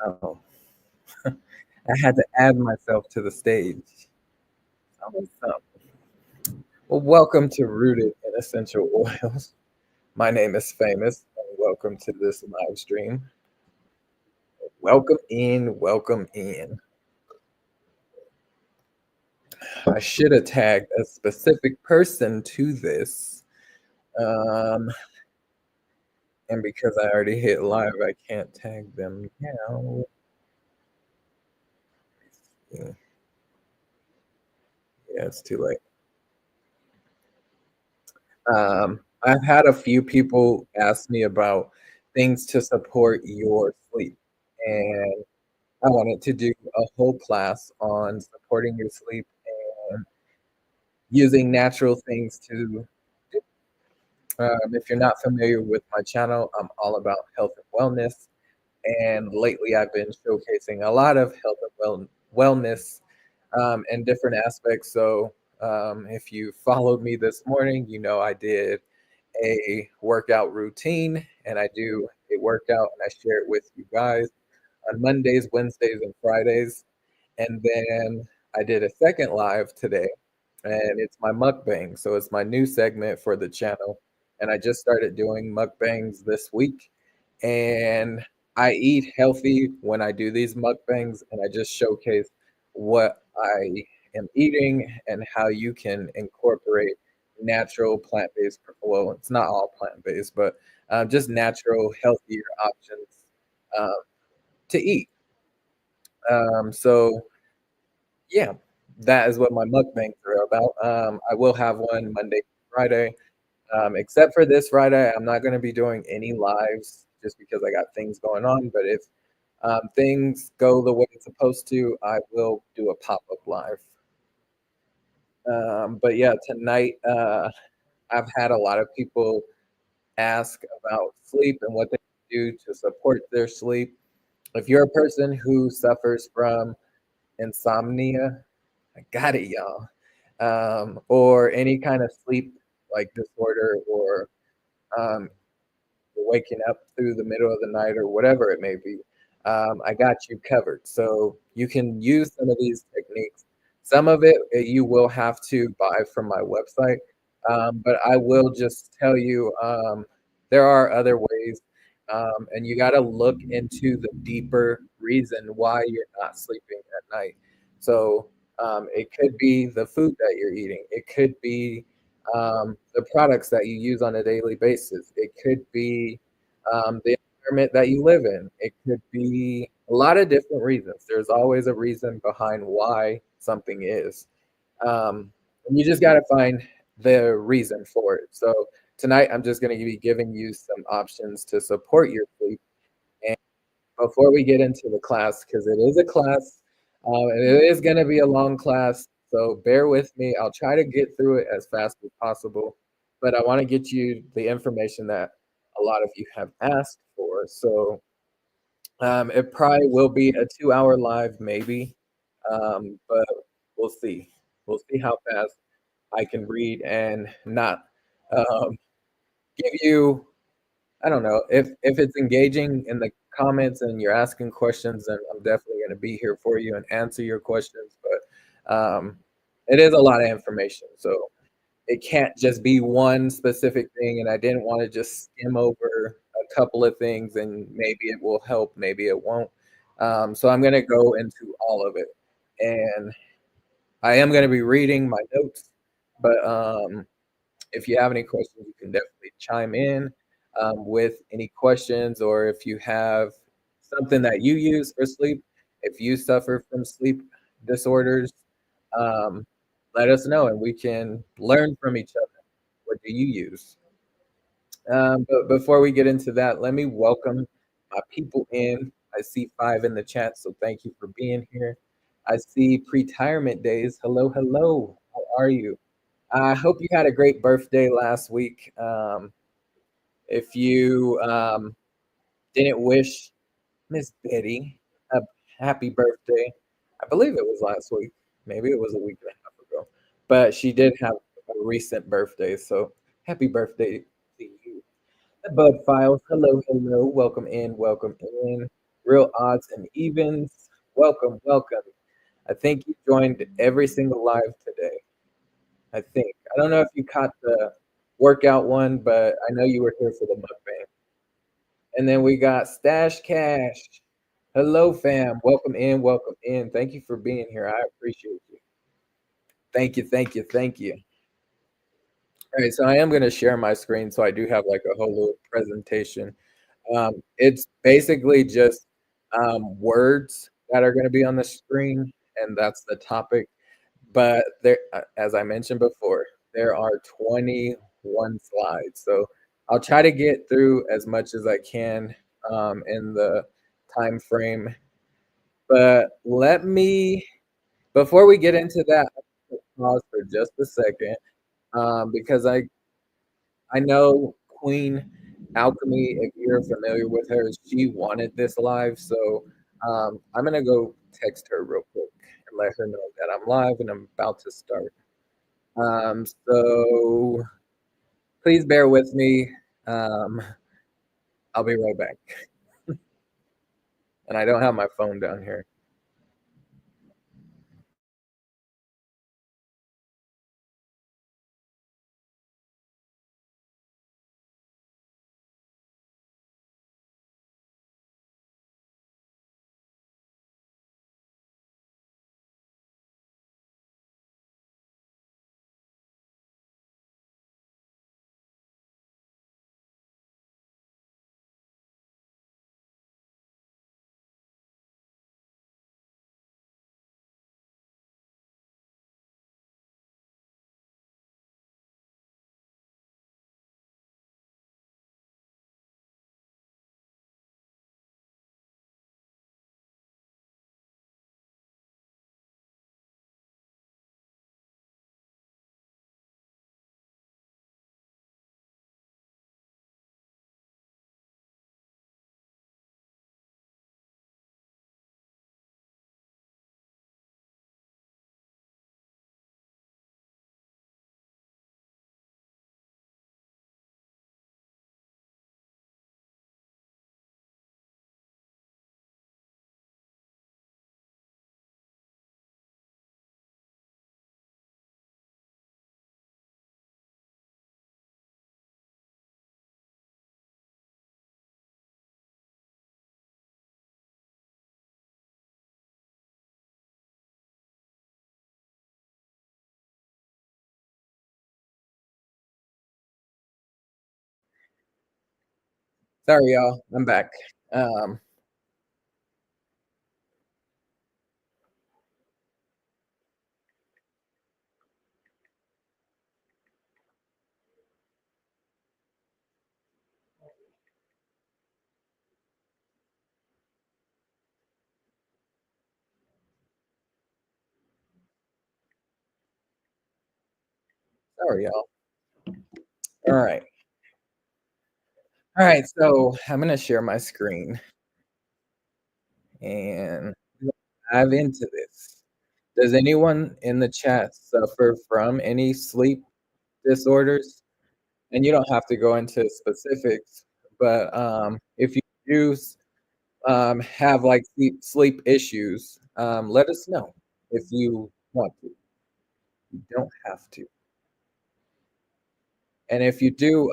Oh, I had to add myself to the stage. What's up? Well, welcome to Rooted in Essential Oils. My name is Famous, and welcome to this live stream. Welcome in, welcome in. I should have tagged a specific person to this, um, and because I already hit live, I can't tag them now. Yeah, it's too late. I've had a few people ask me about things to support your sleep, and I wanted to do a whole class on supporting your sleep and using natural things to do. If you're not familiar with my channel, I'm all about health and wellness, and lately I've been showcasing a lot of health and wellness and different aspects. So if you followed me this morning, you know I did a workout routine, and I do a workout and I share it with you guys on Mondays, Wednesdays, and Fridays. And then I did a second live today, and it's my mukbang. So it's my new segment for the channel. And I just started doing mukbangs this week. And I eat healthy when I do these mukbangs, and I just showcase what I am eating and how you can incorporate natural plant-based. Well, it's not all plant-based, but just natural, healthier options um, to eat. So yeah, that is what my mukbangs are about. I will have one Monday, Friday. Except for this Friday, I'm not going to be doing any lives just because I got things going on. But if things go the way it's supposed to, I will do a pop-up live. But yeah, tonight I've had a lot of people ask about sleep and what they do to support their sleep. If you're a person who suffers from insomnia, I got it, y'all. Or any kind of sleep like disorder, or um, waking up through the middle of the night, or whatever it may be, I got you covered. So you can use some of these techniques. Some of it you will have to buy from my website, but I will just tell you there are other ways, and you got to look into the deeper reason why you're not sleeping at night. So it could be the food that you're eating. It could be the products that you use on a daily basis. It could be the environment that you live in. It could be a lot of different reasons. There's always a reason behind why something is. And you just got to find the reason for it. So tonight, I'm just going to be giving you some options to support your sleep. And before we get into the class, because it is a class, and it is going to be a long class, so bear with me. I'll try to get through it as fast as possible, but I want to get you the information that a lot of you have asked for. So it probably will be a 2 hour live, maybe, but we'll see. We'll see how fast I can read and not um, give you, I don't know, if it's engaging in the comments and you're asking questions, then I'm definitely going to be here for you and answer your questions. But it is a lot of information, so it can't just be one specific thing. And I didn't want to just skim over a couple of things and maybe it will help, maybe it won't. So I'm going to go into all of it, and I am going to be reading my notes. But if you have any questions, you can definitely chime in with any questions, or if you have something that you use for sleep, if you suffer from sleep disorders, um, let us know and we can learn from each other. What do you use? But before we get into that, let me welcome my people in. I see 5 in the chat, so thank you for being here. I see pre-retirement days. Hello, hello. How are you? I hope you had a great birthday last week. If you didn't wish Miss Betty a happy birthday, I believe it was last week. Maybe it was a week and a half ago. But she did have a recent birthday, so happy birthday to you. The Bud Files, hello, hello, welcome in, welcome in. real odds and evens. Welcome, welcome. I think you joined every single live today. I think. I don't know if you caught the workout one, but I know you were here for the mukbang. And then we got Stash Cash. Hello, fam. Welcome in. Welcome in. Thank you for being here. I appreciate you. Thank you. Thank you. Thank you. All right. So I am going to share my screen. So I do have like a whole little presentation. It's basically just words that are going to be on the screen, and that's the topic. But there, as I mentioned before, there are 21 slides. So I'll try to get through as much as I can in the time frame. But let me, before we get into that, pause for just a second because I know Queen Alchemy, if you're familiar with her, she wanted this live. So I'm going to go text her real quick and let her know that I'm live and I'm about to start. So please bear with me. Um, I'll be right back. And I don't have my phone down here. Sorry, y'all. I'm back. Um, Sorry, y'all. All right. All right. So I'm going to share my screen and dive into this. Does anyone in the chat suffer from any sleep disorders? And you don't have to go into specifics, but if you do have like sleep issues, let us know if you want to. You don't have to. And if you do,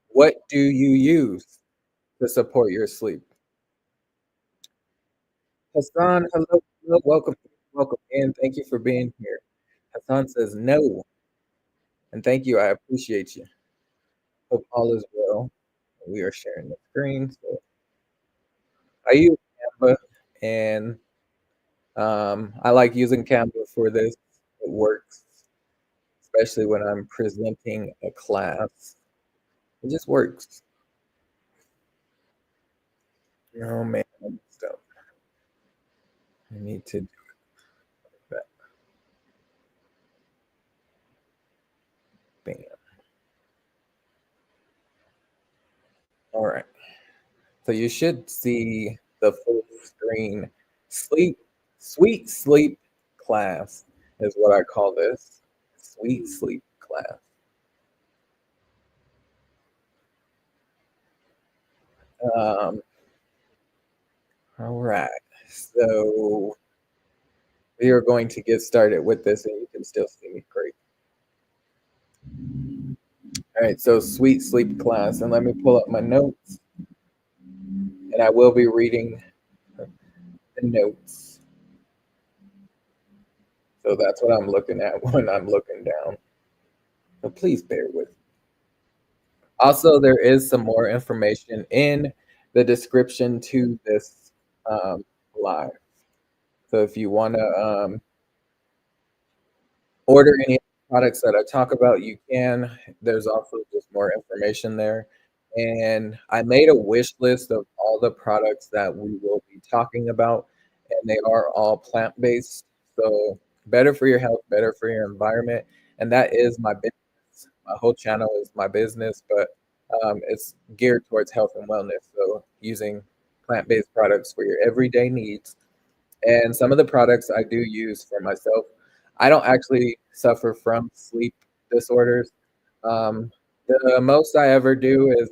what do you use to support your sleep? Hassan, hello, hello, welcome, welcome in. Thank you for being here. Hassan says no, and thank you. I appreciate you. Hope all is well. We are sharing the screen. So I use Canva, and I like using Canva for this. It works, especially when I'm presenting a class. It just works. Oh man, I messed up. I need to do that. Bam. All right. So you should see the full screen. Sleep, sweet sleep class is what I call this. Sweet sleep class. Um, All right. So we are going to get started with this, and you can still see me great. All right. So sweet sleep class, and let me pull up my notes, and I will be reading the notes. So that's what I'm looking at when I'm looking down. So please bear with me. Also, there is some more information in the description to this live. So if you want to order any products that I talk about, you can. There's also just more information there. And I made a wish list of all the products that we will be talking about, and they are all plant-based. So better for your health, better for your environment. And that is my business. My whole channel is my business, but it's geared towards health and wellness. So using plant-based products for your everyday needs, and some of the products I do use for myself. I don't actually suffer from sleep disorders. Um, the most I ever do is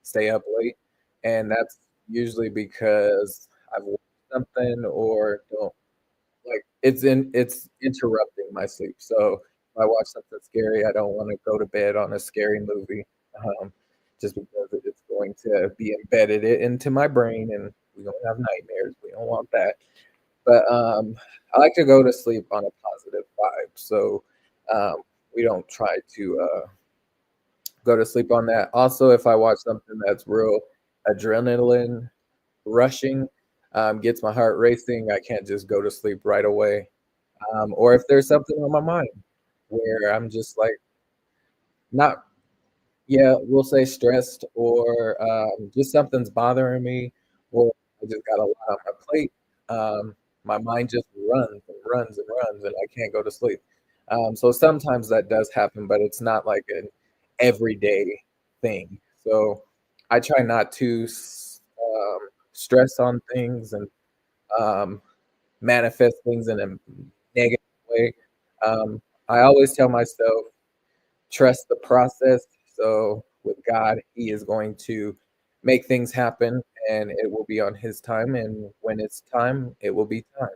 stay up late, and that's usually because I've watched something or don't like it's interrupting my sleep. So if I watch something scary, I don't want to go to bed on a scary movie, just because it's going to be embedded into my brain, and we don't have nightmares. We don't want that. But I like to go to sleep on a positive vibe. So um, we don't try to go to sleep on that. Also, if I watch something that's real adrenaline rushing, gets my heart racing, I can't just go to sleep right away. Or if there's something on my mind where I'm just like not, yeah, we'll say stressed, or just something's bothering me, or I just got a lot on my plate. My mind just runs and runs and runs, and I can't go to sleep. So sometimes that does happen, but it's not like an everyday thing. So I try not to stress on things and um, manifest things in a negative way. I always tell myself, trust the process. So with God, He is going to make things happen, and it will be on His time. And when it's time, it will be time.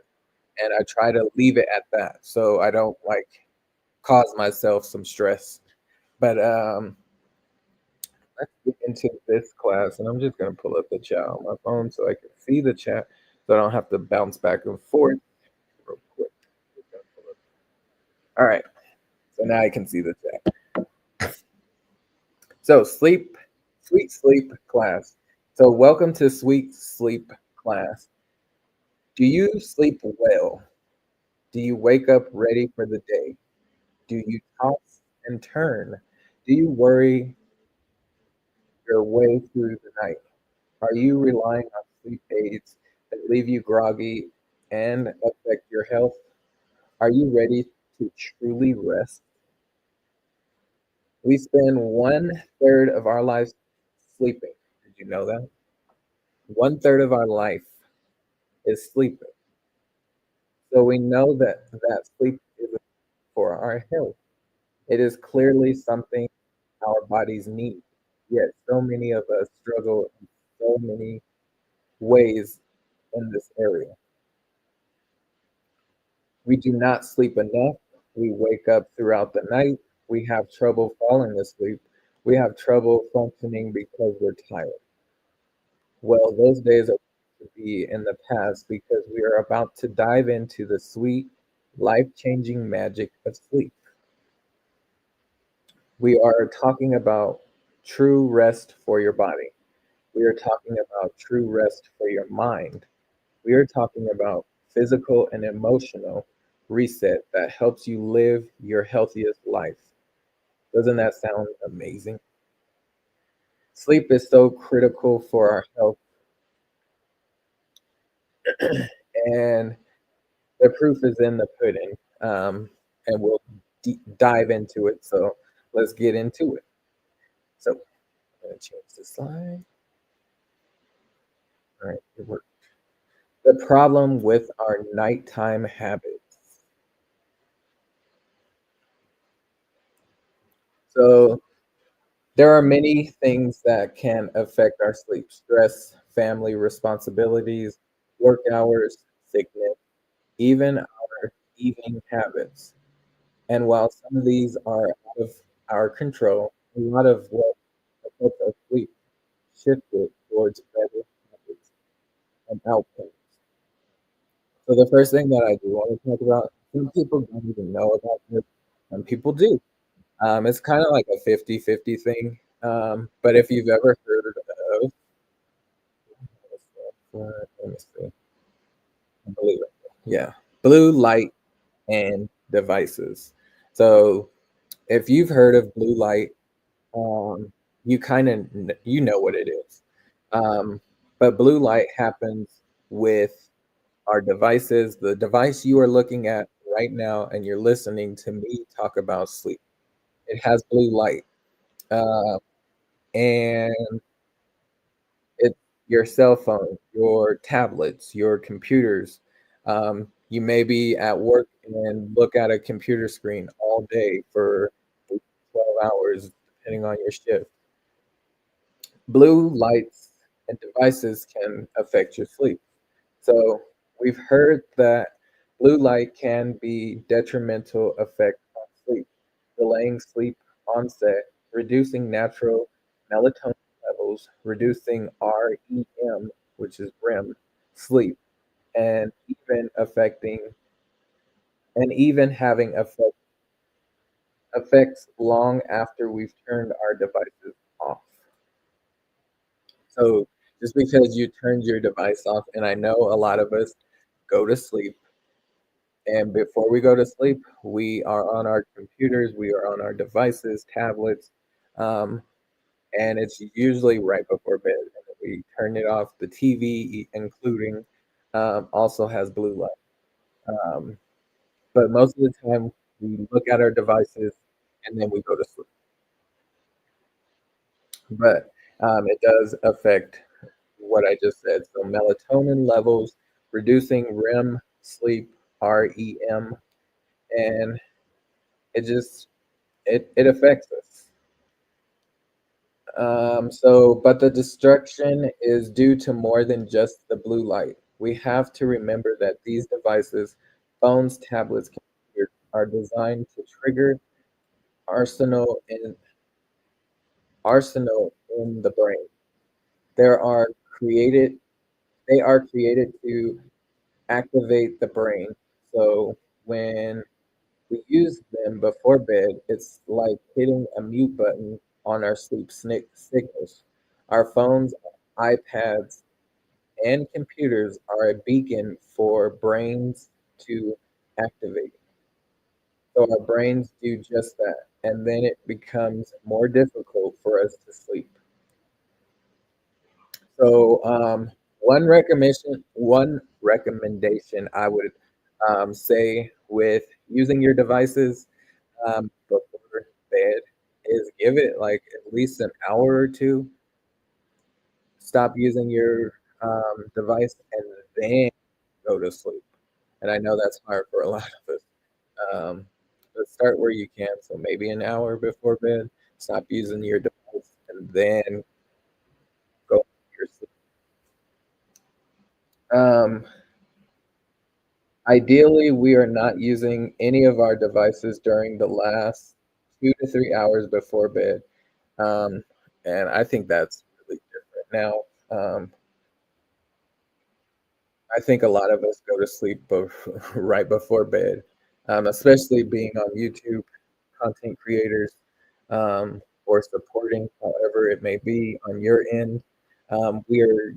And I try to leave it at that, so I don't like cause myself some stress. But let's get into this class, and I'm just gonna pull up the chat on my phone so I can see the chat, so I don't have to bounce back and forth real quick. All right, so now I can see the chat. So sweet sleep class. So welcome to sweet sleep class. Do you sleep well? Do you wake up ready for the day? Do you toss and turn? Do you worry your way through the night? Are you relying on sleep aids that leave you groggy and affect your health? Are you ready to truly rest? We spend 1/3 of our lives sleeping. Did you know that? 1/3 of our life is sleeping. So we know that sleep is for our health. It is clearly something our bodies need. Yet so many of us struggle in so many ways in this area. We do not sleep enough. We wake up throughout the night. We have trouble falling asleep. We have trouble functioning because we're tired. Well, those days are to be in the past, because we are about to dive into the sweet, life-changing magic of sleep. We are talking about true rest for your body. We are talking about true rest for your mind. We are talking about physical and emotional reset that helps you live your healthiest life. Doesn't that sound amazing? Sleep is so critical for our health, and the proof is in the pudding. And we'll dive into it. So let's get into it. So I'm going to change the slide. All right, it worked. The problem with our nighttime habits. So there are many things that can affect our sleep: stress, family responsibilities, work hours, sickness, even our eating habits. And while some of these are out of our control, a lot of what affects our sleep shifted towards better habits and outcomes. So the first thing that I do want to talk about, some people don't even know about this, some people do. It's kind of like a 50-50 thing. But if you've ever heard of, let me see, I believe it. Yeah, blue light and devices. So if you've heard of blue light, um, you kind of you know what it is. Um, but blue light happens with our devices. The device you are looking at right now, and you're listening to me talk about sleep. It has blue light, uh, and it's your cell phone, your tablets, your computers. You may be at work and look at a computer screen all day for 12 hours, depending on your shift. Blue lights and devices can affect your sleep. So we've heard that blue light can be detrimental effect on sleep, delaying sleep onset, reducing natural melatonin levels, reducing REM, which is REM sleep, and even having effects long after we've turned our devices off. So just because you turned your device off, and I know a lot of us go to sleep, and before we go to sleep, we are on our computers, we are on our devices, tablets, um, and it's usually right before bed. And we turn it off. The TV, including, also has blue light. Um, but most of the time, we look at our devices and then we go to sleep. But it does affect what I just said. So melatonin levels, reducing REM sleep, REM, and it affects us. But the destruction is due to more than just the blue light. We have to remember that these devices, phones, tablets, computers, are designed to trigger arsenal in arsenal in the brain. There are created they are created to activate the brain. So when we use them before bed, it's like hitting a mute button on our signals. Our phones, iPads, and computers are a beacon for brains to activate. So our brains do just that, and then it becomes more difficult for us to sleep. So one recommendation I would say with using your devices before bed is give it like at least an hour or two. Stop using your device and then go to sleep. And I know that's hard for a lot of us. But start where you can. So maybe an hour before bed, stop using your device and then go to your sleep. Um, Ideally, we are not using any of our devices during the last 2 to 3 hours before bed. Um, and I think that's really different now. I think a lot of us go to sleep right before bed, especially being on YouTube, content creators, or supporting, however it may be on your end. We are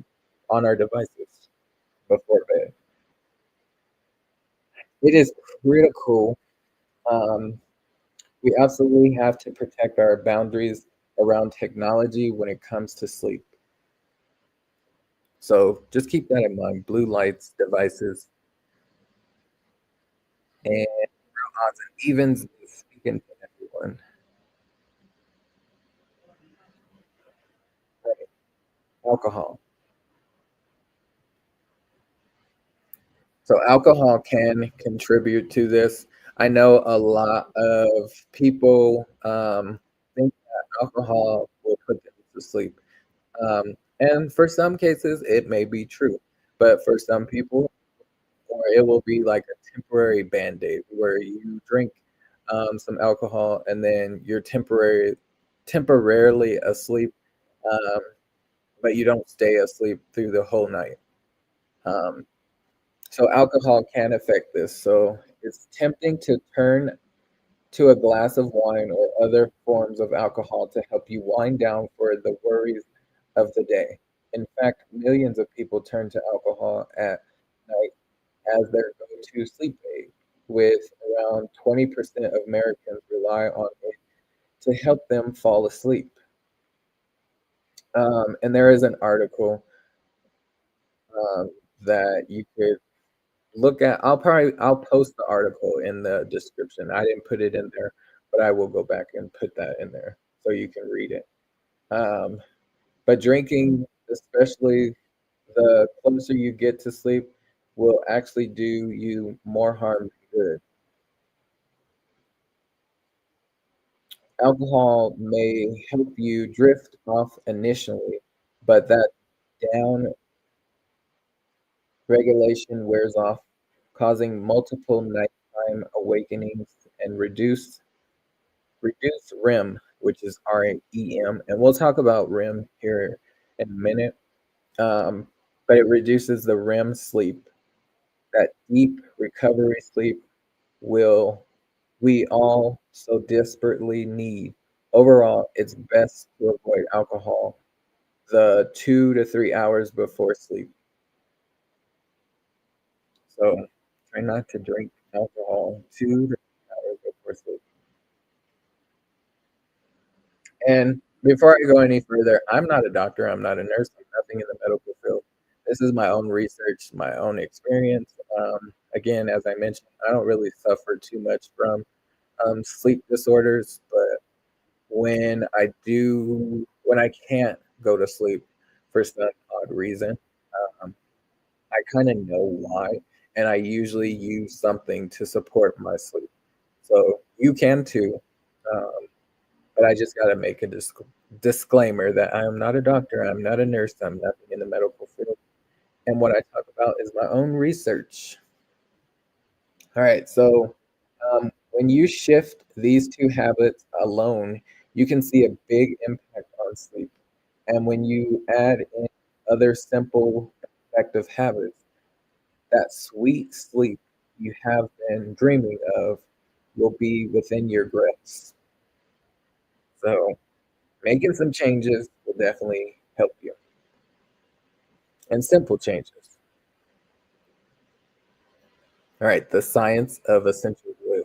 on our devices before bed. It is critical. Um, we absolutely have to protect our boundaries around technology when it comes to sleep. So just keep that in mind. Blue lights, devices, and odds and evens speaking to everyone. Right. Alcohol. So alcohol can contribute to this. I know a lot of people think that alcohol will put them to sleep. And for some cases, it may be true. but for some people, or it will be like a temporary band-aid where you drink some alcohol and then you're temporarily asleep, um, but you don't stay asleep through the whole night. Um, so alcohol can affect this. So it's tempting to turn to a glass of wine or other forms of alcohol to help you wind down for the worries of the day. In fact, millions of people turn to alcohol at night as their go-to sleep aid, with around 20% of Americans rely on it to help them fall asleep. And there is an article um, that you could look at. I'll post the article in the description. I didn't put it in there, but I will go back and put that in there so you can read it. Um, but drinking, especially the closer you get to sleep, will actually do you more harm than good. Alcohol may help you drift off initially, but that down regulation wears off, causing multiple nighttime awakenings and reduce REM, which is REM, and we'll talk about REM here in a minute. Um, but it reduces the REM sleep, that deep recovery sleep will we all so desperately need. Overall, it's best to avoid alcohol the 2 to 3 hours before sleep. So try not to drink alcohol 2 to 3 hours before sleep. And before I go any further, I'm not a doctor, I'm not a nurse, I'm nothing in the medical field. This is my own research, my own experience. Again, as I mentioned, I don't really suffer too much from sleep disorders, but when I can't go to sleep for some odd reason, um, I kind of know why, and I usually use something to support my sleep. So you can too, um, but I just got to make a disclaimer that I am not a doctor, I'm not a nurse, I'm nothing in the medical field, and what I talk about is my own research. All right, so when you shift these two habits alone, you can see a big impact on sleep. And when you add in other simple, effective habits, that sweet sleep you have been dreaming of will be within your grasp. So, making some changes will definitely help you, and simple changes. All right, the science of essential oils.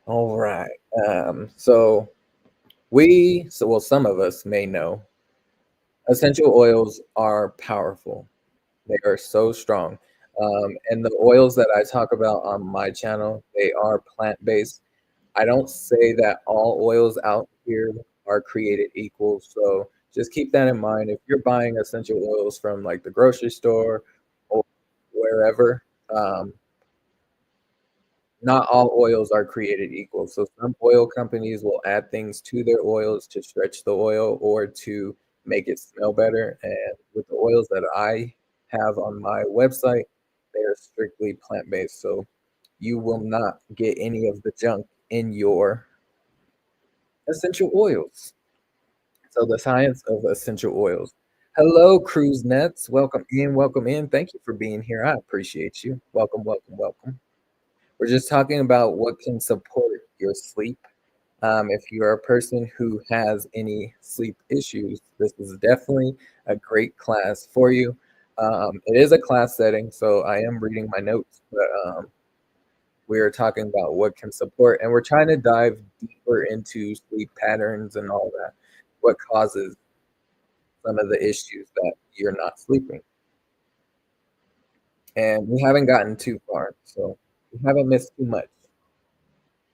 All right. Well, some of us may know essential oils are powerful. They are so strong. And the oils that I talk about on my channel, they are plant-based. I don't say that all oils out here are created equal. So just keep that in mind. If you're buying essential oils from like the grocery store or wherever, um, not all oils are created equal. So some oil companies will add things to their oils to stretch the oil or to make it smell better. And with the oils that I have on my website, they are strictly plant-based. So you will not get any of the junk in your essential oils. So the science of essential oils. Hello, cruise nets. Welcome in. Welcome in. Thank you for being here. I appreciate you. Welcome, welcome, welcome. We're just talking about what can support your sleep. If you're a person who has any sleep issues, this is definitely a great class for you. It is a class setting, so I am reading my notes, but we are talking about what can support, and we're trying to dive deeper into sleep patterns and all that, what causes some of the issues that you're not sleeping. And we haven't gotten too far, so we haven't missed too much.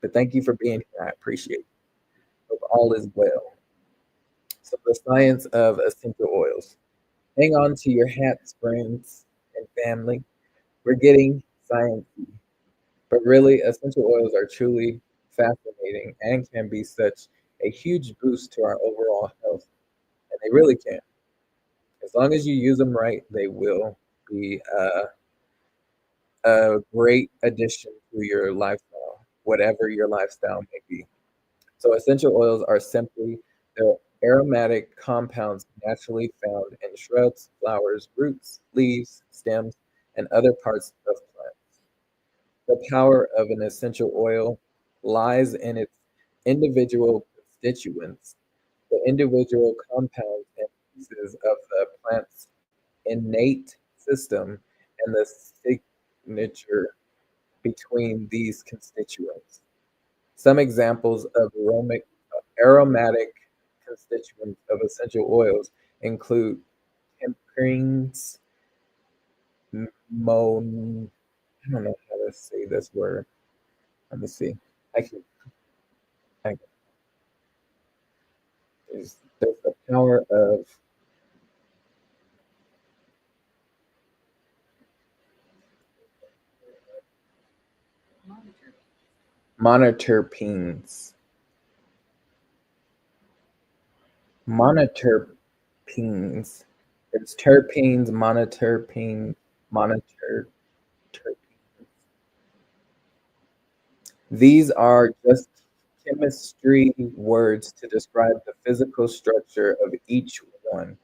But thank you for being here. I appreciate it. Hope all is well. So the science of essential oils. Hang on to your hats, friends and family. We're getting sciencey. But really, essential oils are truly fascinating and can be such a huge boost to our overall overall health, and they really can. As long as you use them right, they will be a great addition to your lifestyle, whatever your lifestyle may be. So essential oils are simply the aromatic compounds naturally found in shrubs, flowers, roots, leaves, stems, and other parts of plants. The power of an essential oil lies in its individual constituents, the individual compounds and pieces of the plant's innate system, and the signature between these constituents. Some examples of aromatic constituents of essential oils include temperines, mon. I don't know how to say this word. Let me see. I can. I, there's the power of monoterpenes. Monoterpenes. It's terpenes, monoterpenes. These are just chemistry words to describe the physical structure of each one.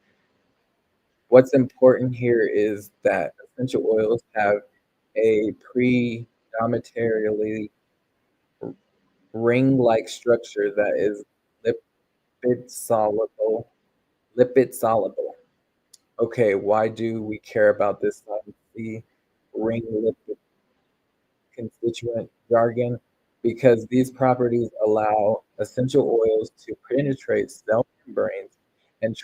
What's important here is that essential oils have a predominantly ring-like structure that is lipid soluble. Lipid soluble. Okay, why do we care about this fancy ring lipid constituent jargon? Because these properties allow essential oils to penetrate cell membranes and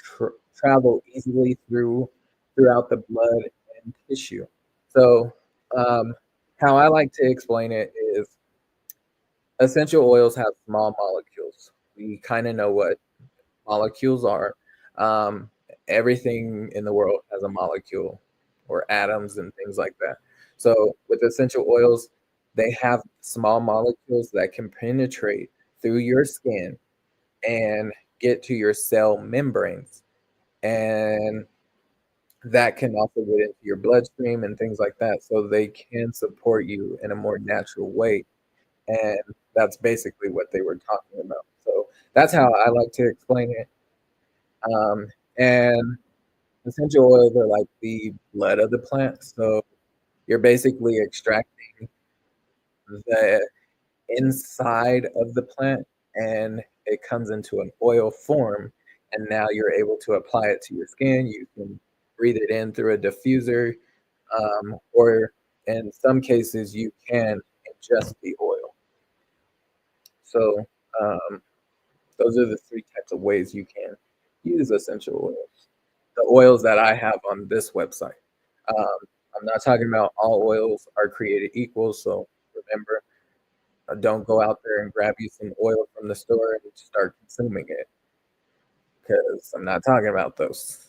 travel easily throughout the blood and tissue. So, um, how I like to explain it is essential oils have small molecules. We kind of know what molecules are. Um, Everything in the world has a molecule or atoms and things like that. So with essential oils, they have small molecules that can penetrate through your skin and get to your cell membranes. And that can also get into your bloodstream and things like that. So they can support you in a more natural way. And that's basically what they were talking about. So that's how I like to explain it. Um, and essential oils are like the blood of the plant. So you're basically extracting the inside of the plant and it comes into an oil form. And now you're able to apply it to your skin. You can breathe it in through a diffuser, or in some cases, you can ingest the oil. So, um, those are the three types of ways you can use essential oils. The oils that I have on this website. Um, I'm not talking about all oils are created equal. So remember, don't go out there and grab you some oil from the store and start consuming it because I'm not talking about those.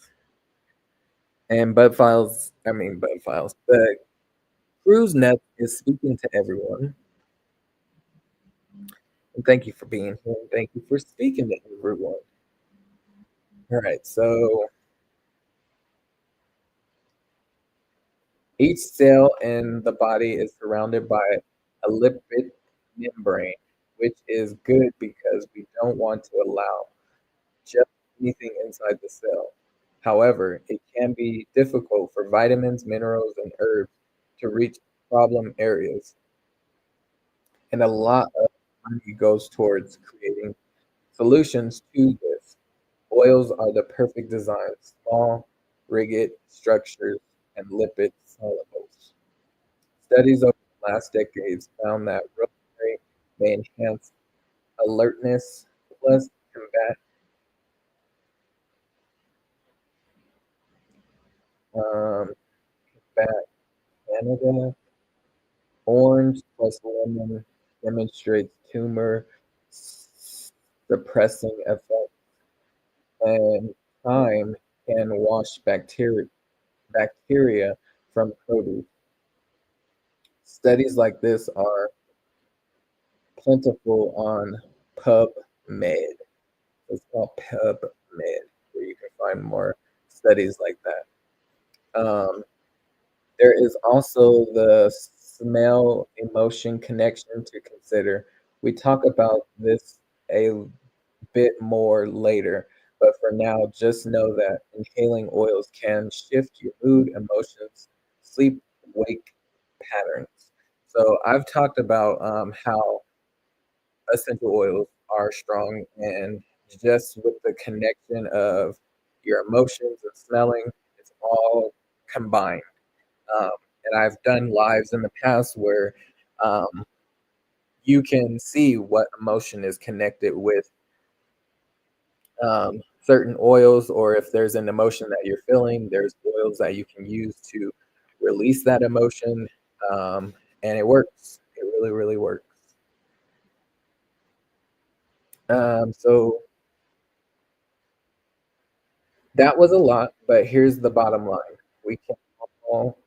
And bud files. The cruise net is speaking to everyone. And thank you for being here. And thank you for speaking to everyone. All right. So each cell in the body is surrounded by a lipid membrane, which is good because we don't want to allow just anything inside the cell. However, it can be difficult for vitamins, minerals, and herbs to reach problem areas, and a lot of money goes towards creating solutions to this. Oils are the perfect design, small, rigid structures, and lipid solubles. Studies over the last decades found that rosemary may enhance alertness, plus um, combat Canada. Orange plus lemon demonstrates tumor suppressing effect, and thyme can wash bacteria from produce. Studies like this are plentiful on PubMed. It's called PubMed, where you can find more studies like that. There is also the smell emotion connection to consider. We talk about this a bit more later, but for now, just know that inhaling oils can shift your mood, emotions, sleep wake patterns. So, I've talked about how essential oils are strong, and just with the connection of your emotions and smelling, it's all combined. Um, and I've done lives in the past where um, you can see what emotion is connected with certain oils, or if there's an emotion that you're feeling, there's oils that you can use to release that emotion. Um, and it works. It really, really works. So that was a lot, but here's the bottom line. We can all,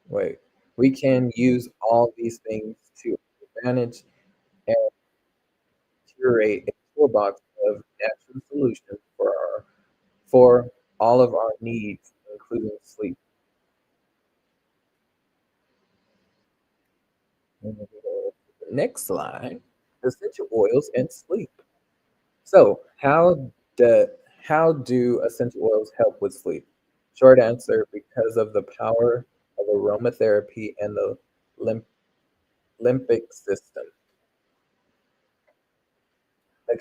wait, we can use all these things to advantage and curate a toolbox of natural solutions for all of our needs, including sleep. Next slide, essential oils and sleep. So, do how do essential oils help with sleep? Short answer, because of the power of aromatherapy and the lim- limbic system. The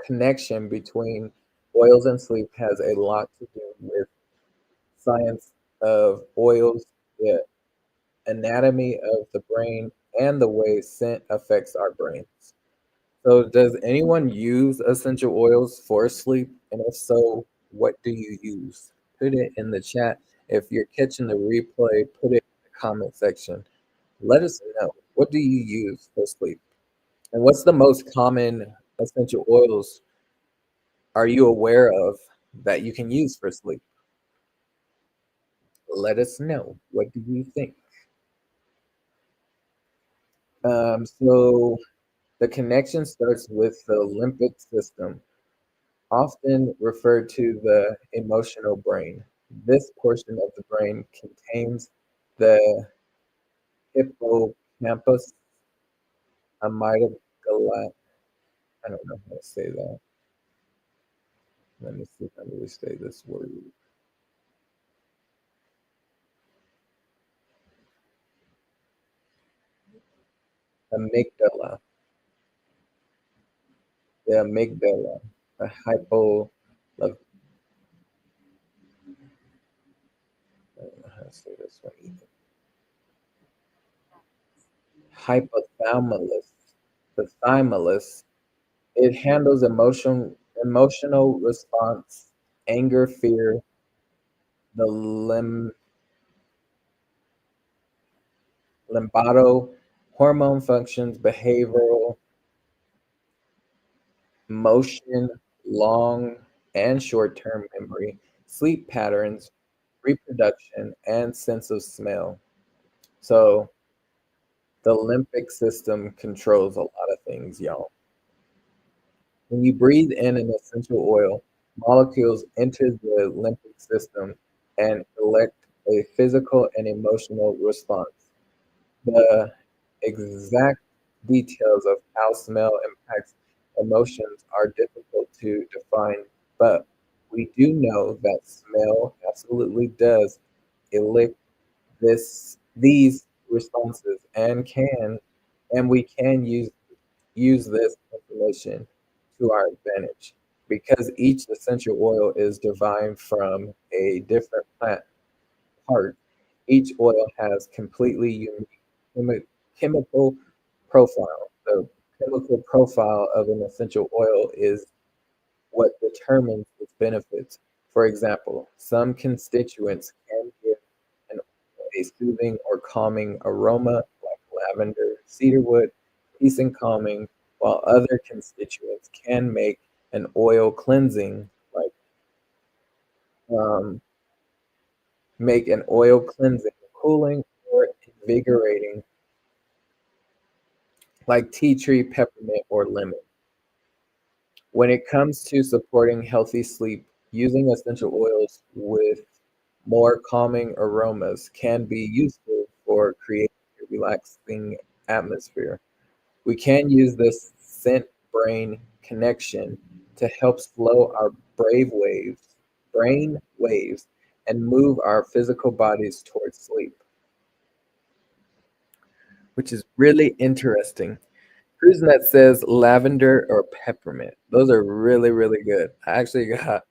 connection between oils and sleep has a lot to do with science of oils, the anatomy of the brain, and the way scent affects our brains. So, does anyone use essential oils for sleep? And if so, what do you use? Put it in the chat. If you're catching the replay, put it in the comment section. Let us know. What do you use for sleep? And what's the most common essential oils are you aware of that you can use for sleep? Let us know. What do you think? So the connection starts with the limbic system, often referred to the emotional brain. This portion of the brain contains the hippocampus, amygdala. I don't know how to say that. Let me see if I really say this word. Amygdala, the amygdala, the hypo. I don't know how to say this one either. Hypothalamus, the thymus. It handles emotional response, anger, fear, the limbato, hormone functions, behavioral, motion, long and short-term memory, sleep patterns, reproduction, and sense of smell. So the limbic system controls a lot of things, y'all. When you breathe in an essential oil, molecules enter the limbic system and elect a physical and emotional response. The exact details of how smell impacts emotions are difficult to define, but we do know that smell absolutely does elicit these responses and we can use this information to our advantage because each essential oil is derived from a different plant part. Each oil has completely unique chemical profile. The chemical profile of an essential oil is what determines its benefits. For example, some constituents can give an oil a soothing or calming aroma, like lavender, cedarwood, peace and calming, while other constituents can an oil cleansing, like um, make an oil cleansing, cooling, or invigorating, like tea tree, peppermint, or lemon. When it comes to supporting healthy sleep, using essential oils with more calming aromas can be useful for creating a relaxing atmosphere. We can use this scent brain connection to help slow our brain waves, and move our physical bodies towards sleep, which is really interesting. CruiseNet says lavender or peppermint. Those are really, really good. I actually got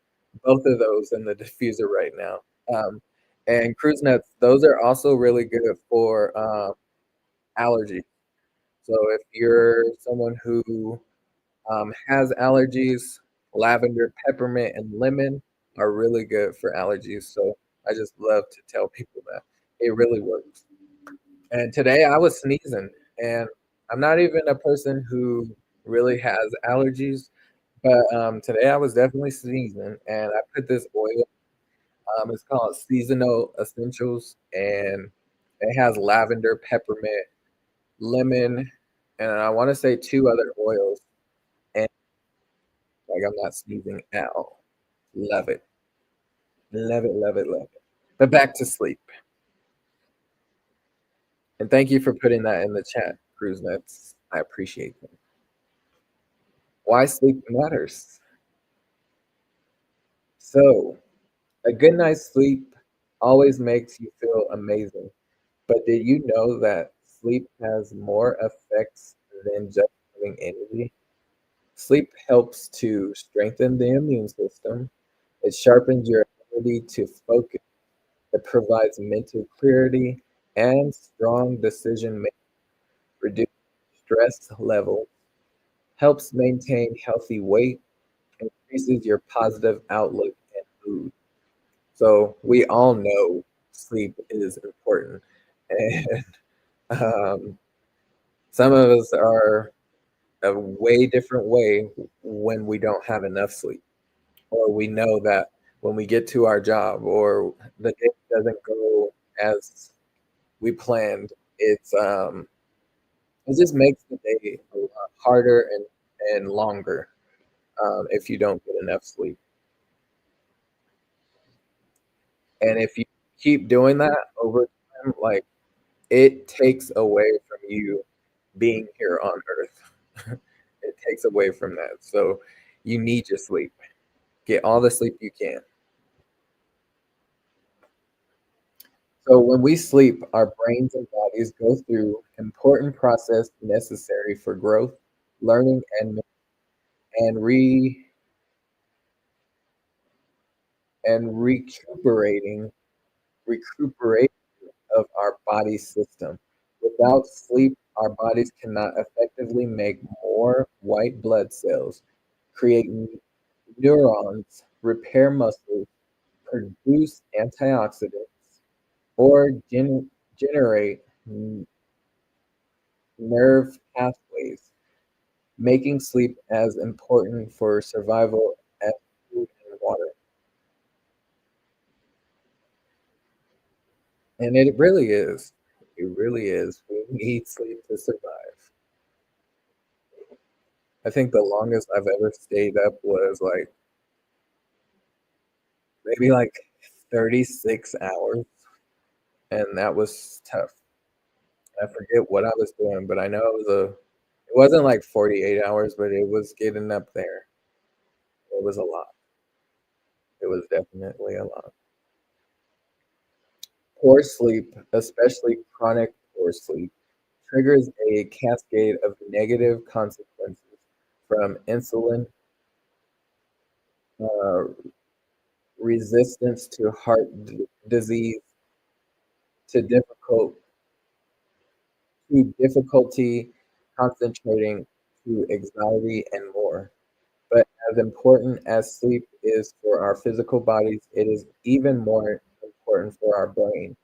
both of those in the diffuser right now. Um, and CruiseNets, those are also really good for allergies. So if you're someone who has allergies, lavender, peppermint, and lemon are really good for allergies. So I just love to tell people that it really works. And today I was sneezing, and I'm not even a person who really has allergies, but today I was definitely sneezing, and I put this oil. It's called Seasonal Essentials, and it has lavender, peppermint, lemon, and I want to say two other oils. And like I'm not sneezing at all. Love it, love it, love it, love it. But back to sleep, and thank you for putting that in the chat, Cruise Nuts. I appreciate that. Why sleep matters. So, a good night's sleep always makes you feel amazing. But did you know that sleep has more effects than just having energy? Sleep helps to strengthen the immune system. It sharpens your ability to focus. It provides mental clarity and strong decision making, reduces stress levels, helps maintain healthy weight, increases your positive outlook and mood. So we all know sleep is important, and um, some of us are a way different way when we don't have enough sleep, or we know that when we get to our job, or the day doesn't go as we planned, it just makes the day a lot harder and longer if you don't get enough sleep. And if you keep doing that over time, like it takes away from you being here on earth. It takes away from that. So you need your sleep. Get all the sleep you can. So when we sleep, our brains and bodies go through important process necessary for growth, learning, and re and recuperation of our body system. Without sleep, our bodies cannot effectively make more white blood cells, create neurons, repair muscles, produce antioxidants, or generate nerve pathways, making sleep as important for survival as food and water. And it really is. It really is. We need sleep to survive. I think the longest I've ever stayed up was like maybe like 36 hours, and that was tough. I forget what I was doing, but I know it wasn't like 48 hours, but it was getting up there. It was a lot. It was definitely a lot. Poor sleep, especially chronic poor sleep, triggers a cascade of negative consequences from insulin uh, resistance to disease to difficulty concentrating to anxiety and more. But as important as sleep is for our physical bodies, it is even more important for our brain.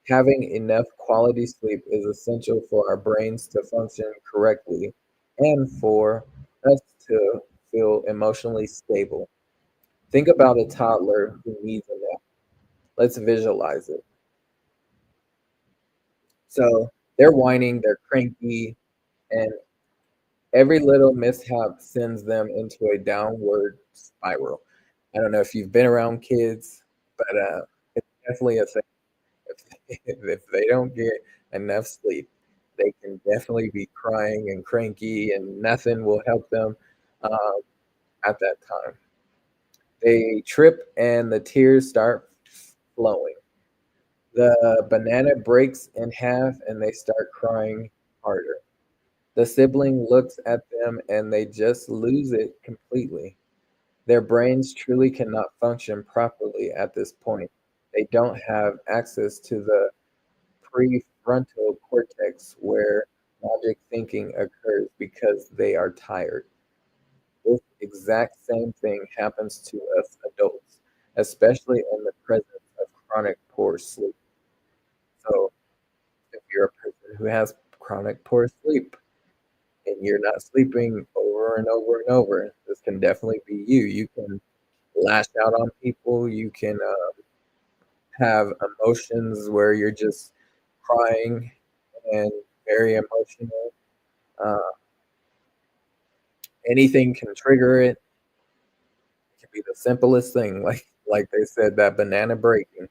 Having enough quality sleep is essential for our brains to function correctly and for us to feel emotionally stable. Think about a toddler who needs a nap. Let's visualize it. So, They're whining, they're cranky, and every little mishap sends them into a downward spiral. I don't know if you've been around kids, but it's definitely a thing. If they don't get enough sleep, they can definitely be crying and cranky, and nothing will help them uh, at that time. They trip and the tears start flowing. The banana breaks in half and they start crying harder. The sibling looks at them and they just lose it completely. Their brains truly cannot function properly at this point. They don't have access to the prefrontal cortex where logic thinking occurs because they are tired. This exact same thing happens to us adults, especially in the presence of chronic poor sleep. So, if you're a person who has chronic poor sleep and you're not sleeping over and over and over, this can definitely be you. You can lash out on people. You can have emotions where you're just crying and very emotional. Uh, Anything can trigger it. It can be the simplest thing, like they said, that banana breaking,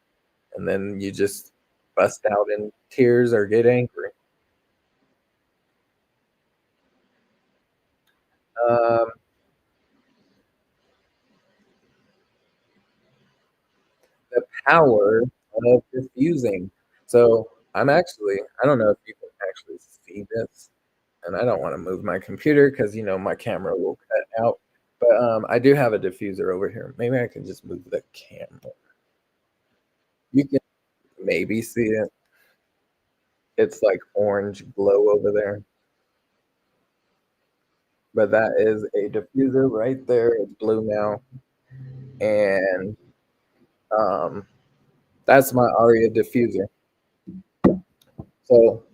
and then you just bust out in tears or get angry. Um, the power of diffusing. So I don't know if you can actually see this, and I don't want to move my computer because my camera will cut out. But I do have a diffuser over here. Maybe I can just move the camera. You can maybe see it. It's like orange glow over there. But that is a diffuser right there. It's blue now. And um, that's my Aria diffuser. So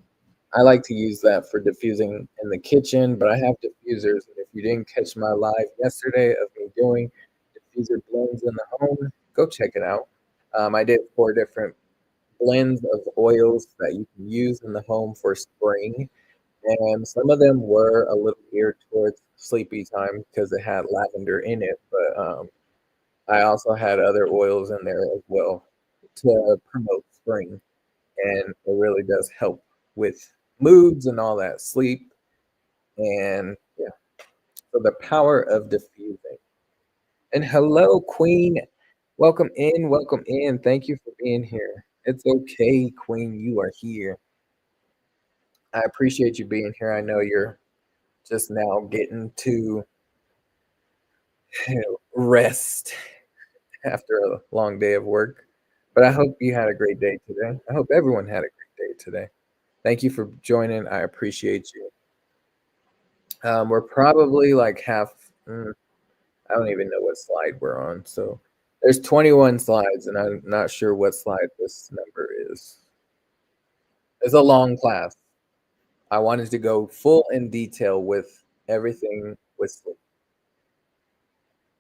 I like to use that for diffusing in the kitchen, but I have diffusers. And if you didn't catch my live yesterday of me doing diffuser blends in the home, go check it out. I did 4 different blends of oils that you can use in the home for spring. And some of them were a little geared towards sleepy time because it had lavender in it. But I also had other oils in there as well to promote spring. And it really does help with moods and all that, sleep. And yeah, so the power of diffusing. And hello, Queen. Welcome in. Welcome in. Thank you for being here. It's okay, Queen. You are here. I appreciate you being here. I know you're just now getting to rest after a long day of work. But I hope you had a great day today. I hope everyone had a great day today. Thank you for joining. I appreciate you. We're probably like I don't even know what slide we're on. So there's 21 slides, and I'm not sure what slide this number is. It's a long class. I wanted to go full in detail with everything with sleep.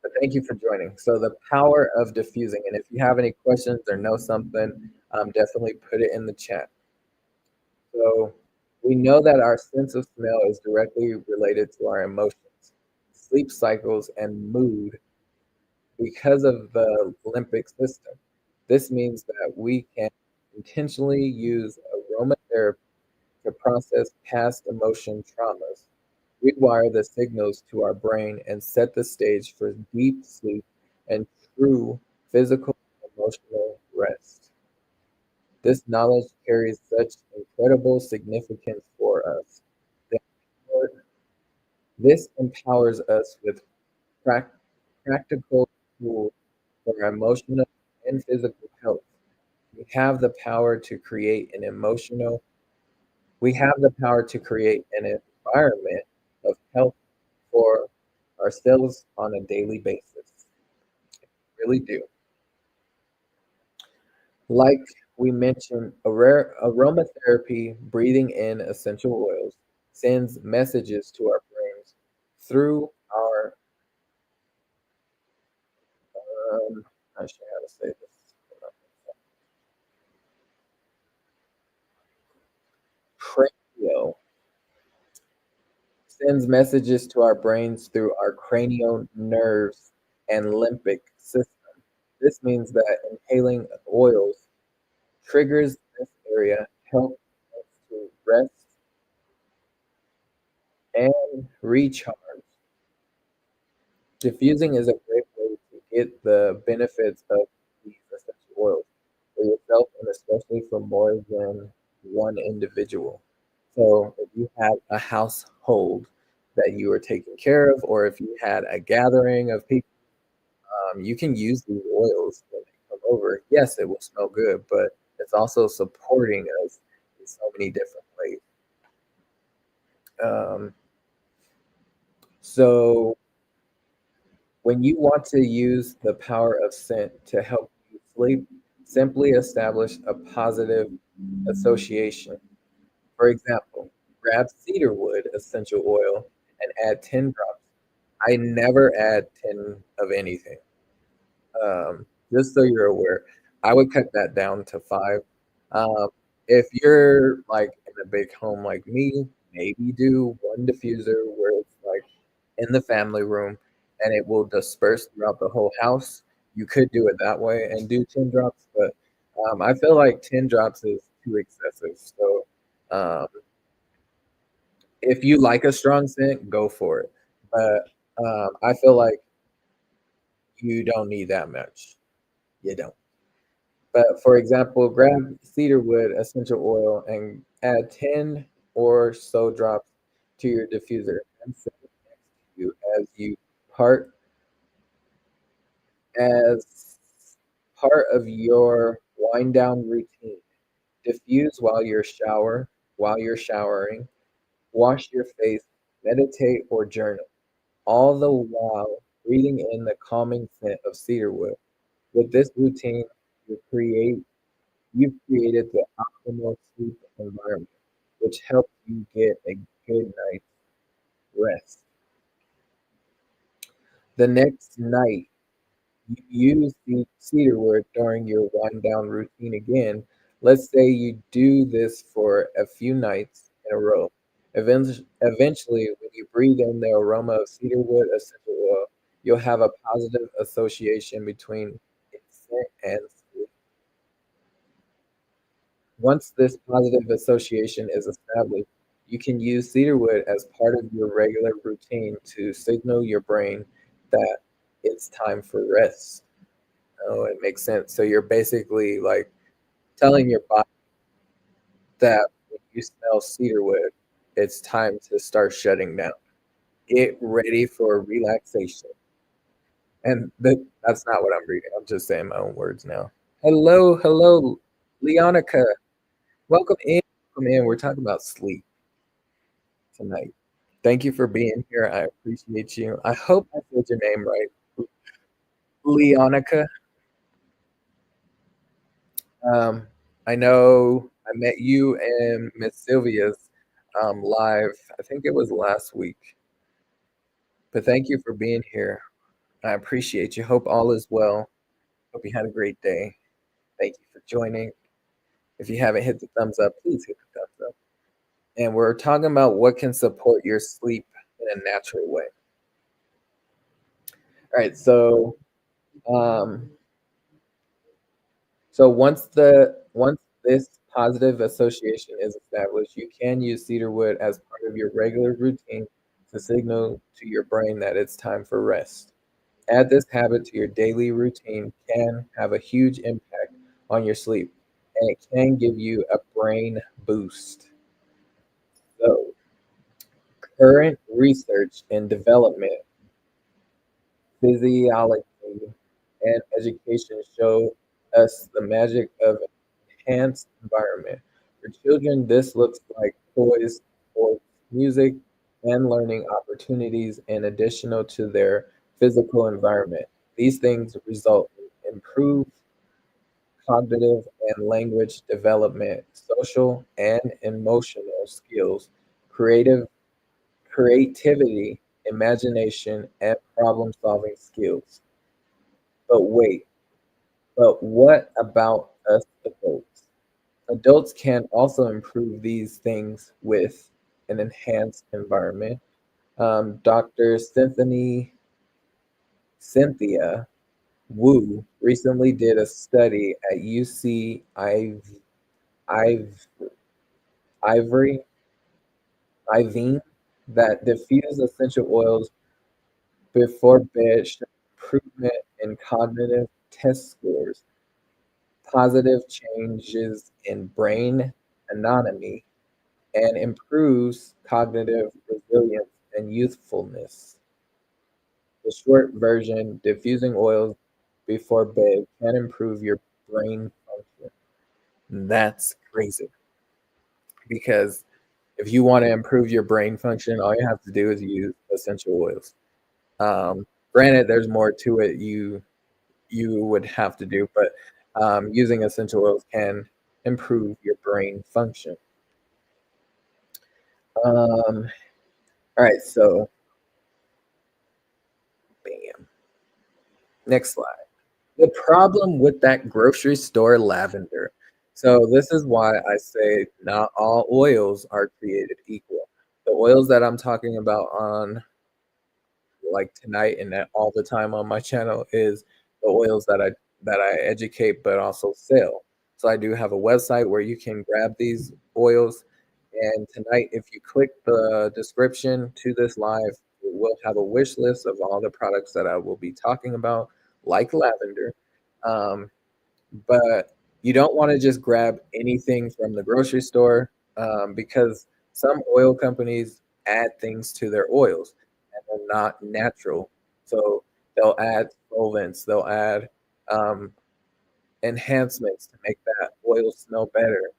But thank you for joining. So the power of diffusing, and if you have any questions or know something, definitely put it in the chat. So we know that our sense of smell is directly related to our emotions, sleep cycles, and mood because of the limbic system. This means that we can intentionally use aromatherapy to process past emotion traumas, rewire the signals to our brain, and set the stage for deep sleep and true physical and emotional rest. This knowledge carries such incredible significance for us. Therefore, this empowers us with prac- practical tools for our emotional and physical health. We have the power to create an emotional, we have the power to create an environment of health for ourselves on a daily basis. Really do. Like we mentioned, aromatherapy, breathing in essential oils, sends messages to our brains through our, I'm not sure how to say this. Cranial sends messages to our brains through our cranial nerves and limbic system. This means that inhaling oils triggers this area, helps us to rest and recharge. Diffusing is a great way to get the benefits of these essential oils for yourself and especially for more than one individual. So, if you had a household that you were taking care of, or if you had a gathering of people, you can use these oils when they come over. Yes, it will smell good, but it's also supporting us in so many different ways. Um, so, when you want to use the power of scent to help you sleep, simply establish a positive association. For example, grab cedarwood essential oil and add 10 drops. I never add 10 of anything. Just so you're aware, I would cut that down to 5. Um, if you're like in a big home like me, maybe do one diffuser where it's like in the family room and it will disperse throughout the whole house. You could do it that way and do 10 drops, but I feel like 10 drops is too excessive. So um, if you like a strong scent, go for it. But I feel like you don't need that much. You don't. But for example, grab cedarwood essential oil and add 10 or so drops to your diffuser and set it next to you part as part of your wind down routine. Diffuse while you're showering, wash your face, meditate or journal, all the while breathing in the calming scent of cedarwood. With this routine, you create you've created the optimal sleep environment, which helps you get a good night's rest. The next night, you use the cedarwood during your wind down routine again. Let's say you do this for a few nights in a row. Eventually, when you breathe in the aroma of cedarwood essential oil, you'll have a positive association between its scent and sleep. Once this positive association is established, you can use cedarwood as part of your regular routine to signal your brain that it's time for rest. Oh, it makes sense. So you're basically like telling your body that when you smell cedarwood, it's time to start shutting down. Get ready for relaxation. And that's not what I'm reading. I'm just saying my own words now. Hello, hello, Leonica. Welcome in. Welcome in. We're talking about sleep tonight. Thank you for being here. I appreciate you. I hope I said your name right. Leonica. Um, I know I met you and Miss Sylvia's live. I think it was last week. But thank you for being here. I appreciate you. Hope all is well. Hope you had a great day. Thank you for joining. If you haven't hit the thumbs up, please hit the thumbs up. And we're talking about what can support your sleep in a natural way. All right, um, once this positive association is established, you can use cedarwood as part of your regular routine to signal to your brain that it's time for rest. Add this habit to your daily routine can have a huge impact on your sleep, and it can give you a brain boost. So, current research and development, physiology, and education show us the magic of enhanced environment. For children, this looks like toys, sports, music, and learning opportunities in additional to their physical environment. These things result in improved cognitive and language development, social and emotional skills, creative creativity, imagination, and problem-solving skills. But wait, but what about us adults? Adults can also improve these things with an enhanced environment. Dr. Cynthia Wu recently did a study at UC Ivory, Ivine that diffuse essential oils before bed showed improvement in cognitive test scores, positive changes in brain anatomy, and improves cognitive resilience and youthfulness. The short version, diffusing oils before bed can improve your brain function. That's crazy because if you want to improve your brain function, all you have to do is use essential oils. Granted, there's more to it you would have to do, but using essential oils can improve your brain function. All right, so bam. Next slide. The problem with that grocery store lavender. So this is why I say not all oils are created equal. The oils that I'm talking about on like tonight and that all the time on my channel is the oils that I educate but also sell. So I do have a website where you can grab these oils. And tonight, if you click the description to this live, it will have a wish list of all the products that I will be talking about, like lavender. Um, but you don't want to just grab anything from the grocery store because some oil companies add things to their oils and they're not natural. So they'll add solvents, they'll add um, enhancements to make that oil smell better.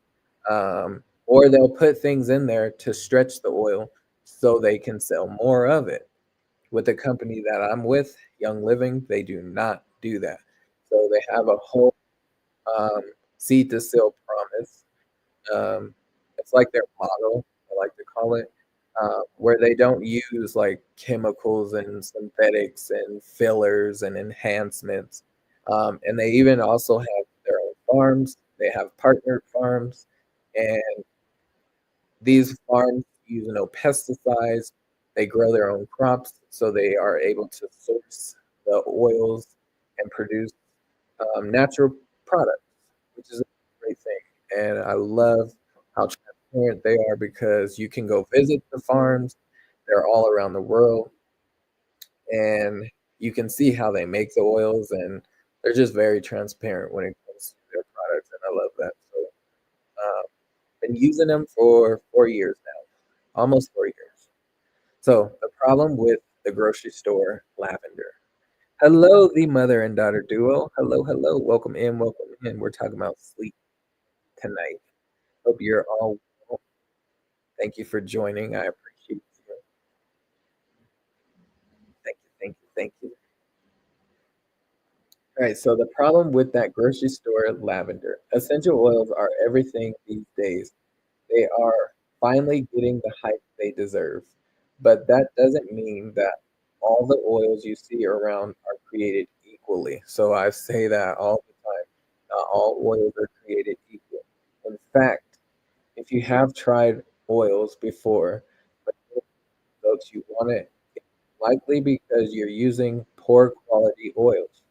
Or they'll put things in there to stretch the oil so they can sell more of it. With the company that I'm with, Young Living, they do not do that. So they have a whole um, seed to sale promise. It's like their model, I like to call it, where they don't use like chemicals and synthetics and fillers and enhancements. And they even also have their own farms. They have partnered farms, and these farms use no pesticides. They grow their own crops, so they are able to source the oils and produce natural products, which is a great thing. And I love how transparent they are because you can go visit the farms. They're all around the world, and you can see how they make the oils, and they're just very transparent when it comes to their products, and I love that. So, been using them for 4 years now, almost 4 years. So, the problem with the grocery store lavender. Hello, the mother and daughter duo. Hello, hello. Welcome in, welcome in. We're talking about sleep tonight. Hope you're all well. Thank you for joining. I appreciate you. Thank you, thank you, thank you. All right, so the problem with that grocery store lavender. Essential oils are everything these days. They are finally getting the hype they deserve. But that doesn't mean that all the oils you see around are created equally. So I say that all the time. Not all oils are created equal. In fact, if you have tried oils before, but results you want it, it's likely because you're using poor quality oils.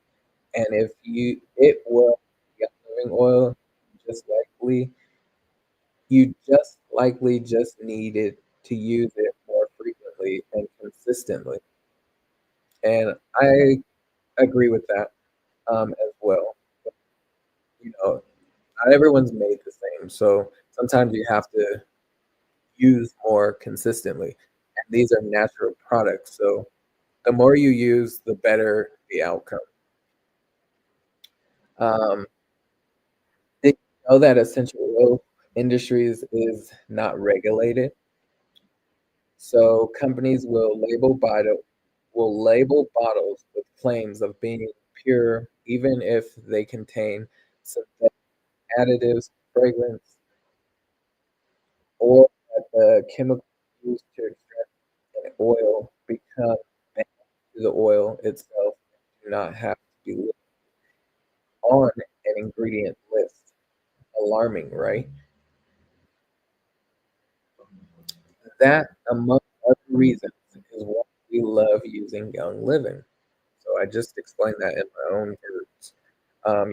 And if it was living oil, just likely you just likely just needed to use it more frequently and consistently. And I agree with that as well. But, you know, not everyone's made the same. So sometimes you have to use more consistently. And these are natural products. So the more you use, the better the outcome. Um, did you know that essential oil industries is not regulated? So companies will label bottles with claims of being pure, even if they contain synthetic additives, fragrance, or that the chemicals used to extract an oil become bound to the oil itself and do not have to be listed on an ingredient list. alarming, right? That, among other reasons, is why we love using Young Living. So I just explained that in my own words.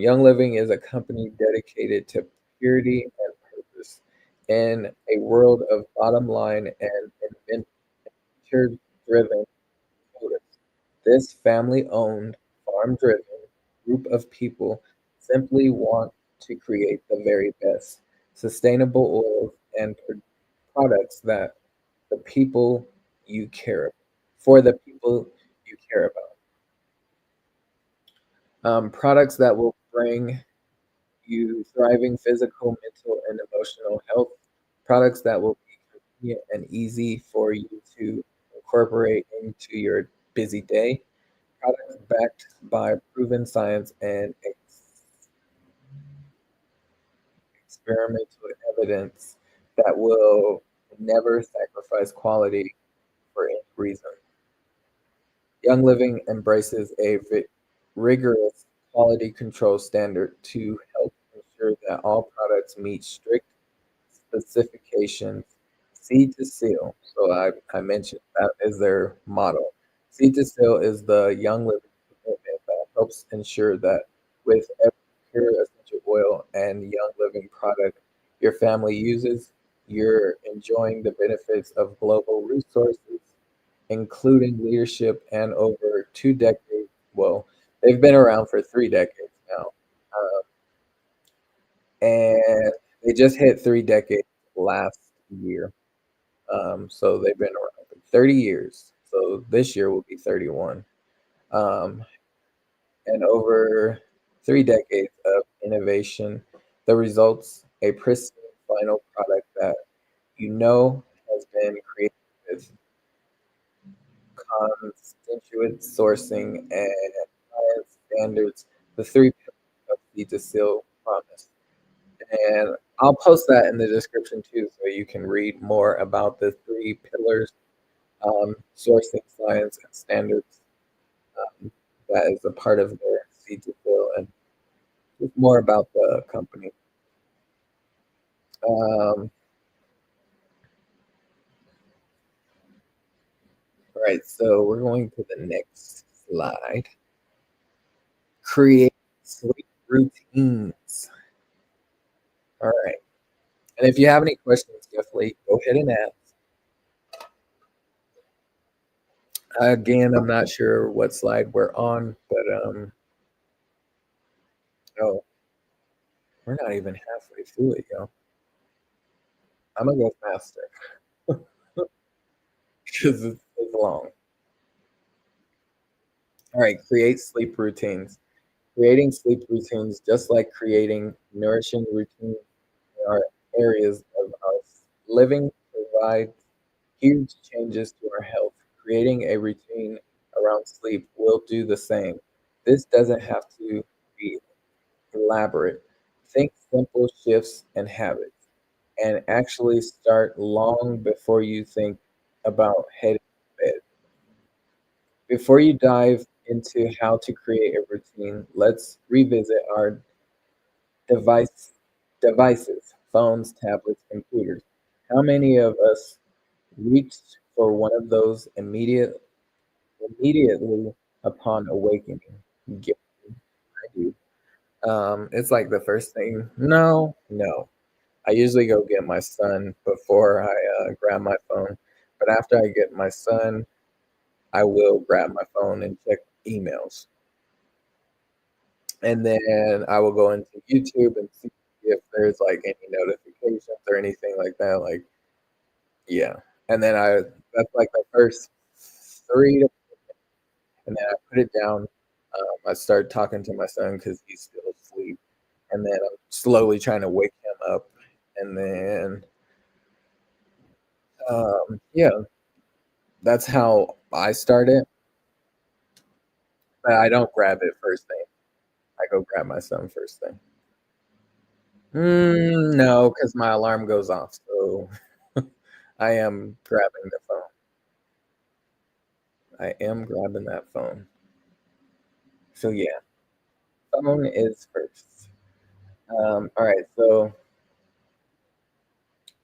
Young Living is a company dedicated to purity and purpose in a world of bottom line and inventor-driven motives. This family-owned, farm-driven group of people simply want to create the very best sustainable oils and products that the people you care about, for the people you care about. Products that will bring you thriving physical, mental, and emotional health. Products that will be convenient and easy for you to incorporate into your busy day. Products backed by proven science and experimental evidence that will never sacrifice quality for any reason. Young Living embraces a rigorous quality control standard to help ensure that all products meet strict specifications, seed to seal. So I mentioned that is their motto. Seed to seal is the Young Living commitment that helps ensure that with every pure essential oil and Young Living product your family uses, you're enjoying the benefits of global resources, including leadership and over 2 decades. Well, they've been around for 3 decades now. Uh, and they just hit 3 decades last year. So they've been around for 30 years. So this year will be 31. Um, and over 3 decades of innovation, the results a pristine final product that you know has been created with constituent sourcing and science standards, the three pillars of the Seal promise. And I'll post that in the description too, so you can read more about the three pillars, sourcing, science, and standards. That is a part of their seed to fill, and just more about the company. Um, all right, so we're going to the next slide. Create sleep routines. All right, and if you have any questions, definitely go ahead and ask. Again, I'm not sure what slide we're on, but oh, we're not even halfway through it, yo. I'm gonna go faster because it's long. All right, create sleep routines. Creating sleep routines, just like creating nourishing routines in our areas of our living, provides huge changes to our health. Creating a routine around sleep will do the same. This doesn't have to be elaborate. Think simple shifts and habits, and actually start long before you think about heading to bed. Before you dive into how to create a routine, let's revisit our device devices, phones, tablets, computers. How many of us reached for one of those immediately upon awakening? Guilty, I do. It's like the first thing. No, no. I usually go get my son before I grab my phone. But after I get my son, I will grab my phone and check emails. And then I will go into YouTube and see if there's like any notifications or anything like that. Like, yeah. And then that's like the first three, and then I put it down. I start talking to my son because he's still asleep. And then I'm slowly trying to wake him up. And then, yeah, that's how I start it. But I don't grab it first thing. I go grab my son first thing. No, because my alarm goes off. So I am grabbing the phone. I am grabbing that phone. So yeah, phone is first. All right. So,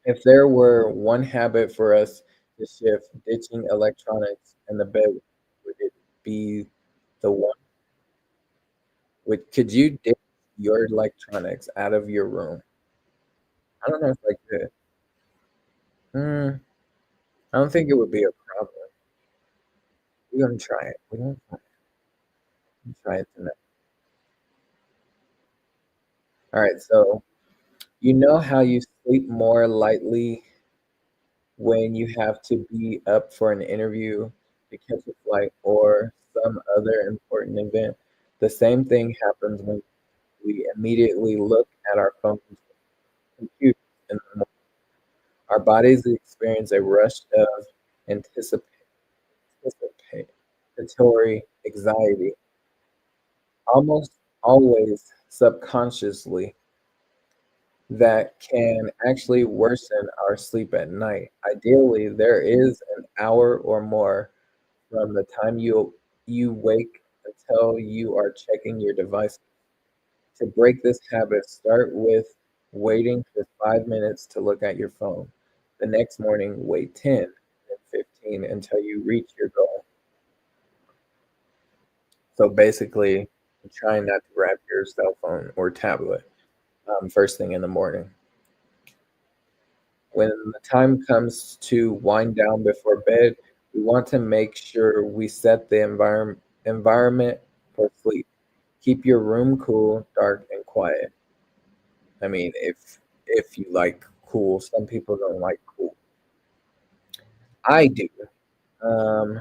if there were one habit for us to shift, ditching electronics in the bed, would it be the one? Could you ditch your electronics out of your room? I don't know if I could. Hmm, I don't think it would be a problem. We're gonna try it. We're gonna try it tonight. All right. So you know how you sleep more lightly when you have to be up for an interview, to catch a flight, or some other important event. The same thing happens when we immediately look at our phones and computers in the morning. Our bodies experience a rush of anticip- anticipatory anxiety, almost always subconsciously, that can actually worsen our sleep at night. Ideally, there is an hour or more from the time you wake until you are checking your device. To break this habit, start with waiting for 5 minutes to look at your phone. The next morning, wait 10 and 15 until you reach your goal. So basically, trying not to grab your cell phone or tablet first thing in the morning. When the time comes to wind down before bed, we want to make sure we set the environment for sleep. Keep your room cool, dark, and quiet. I mean, if you like cool, some people don't like cool. I do. Um,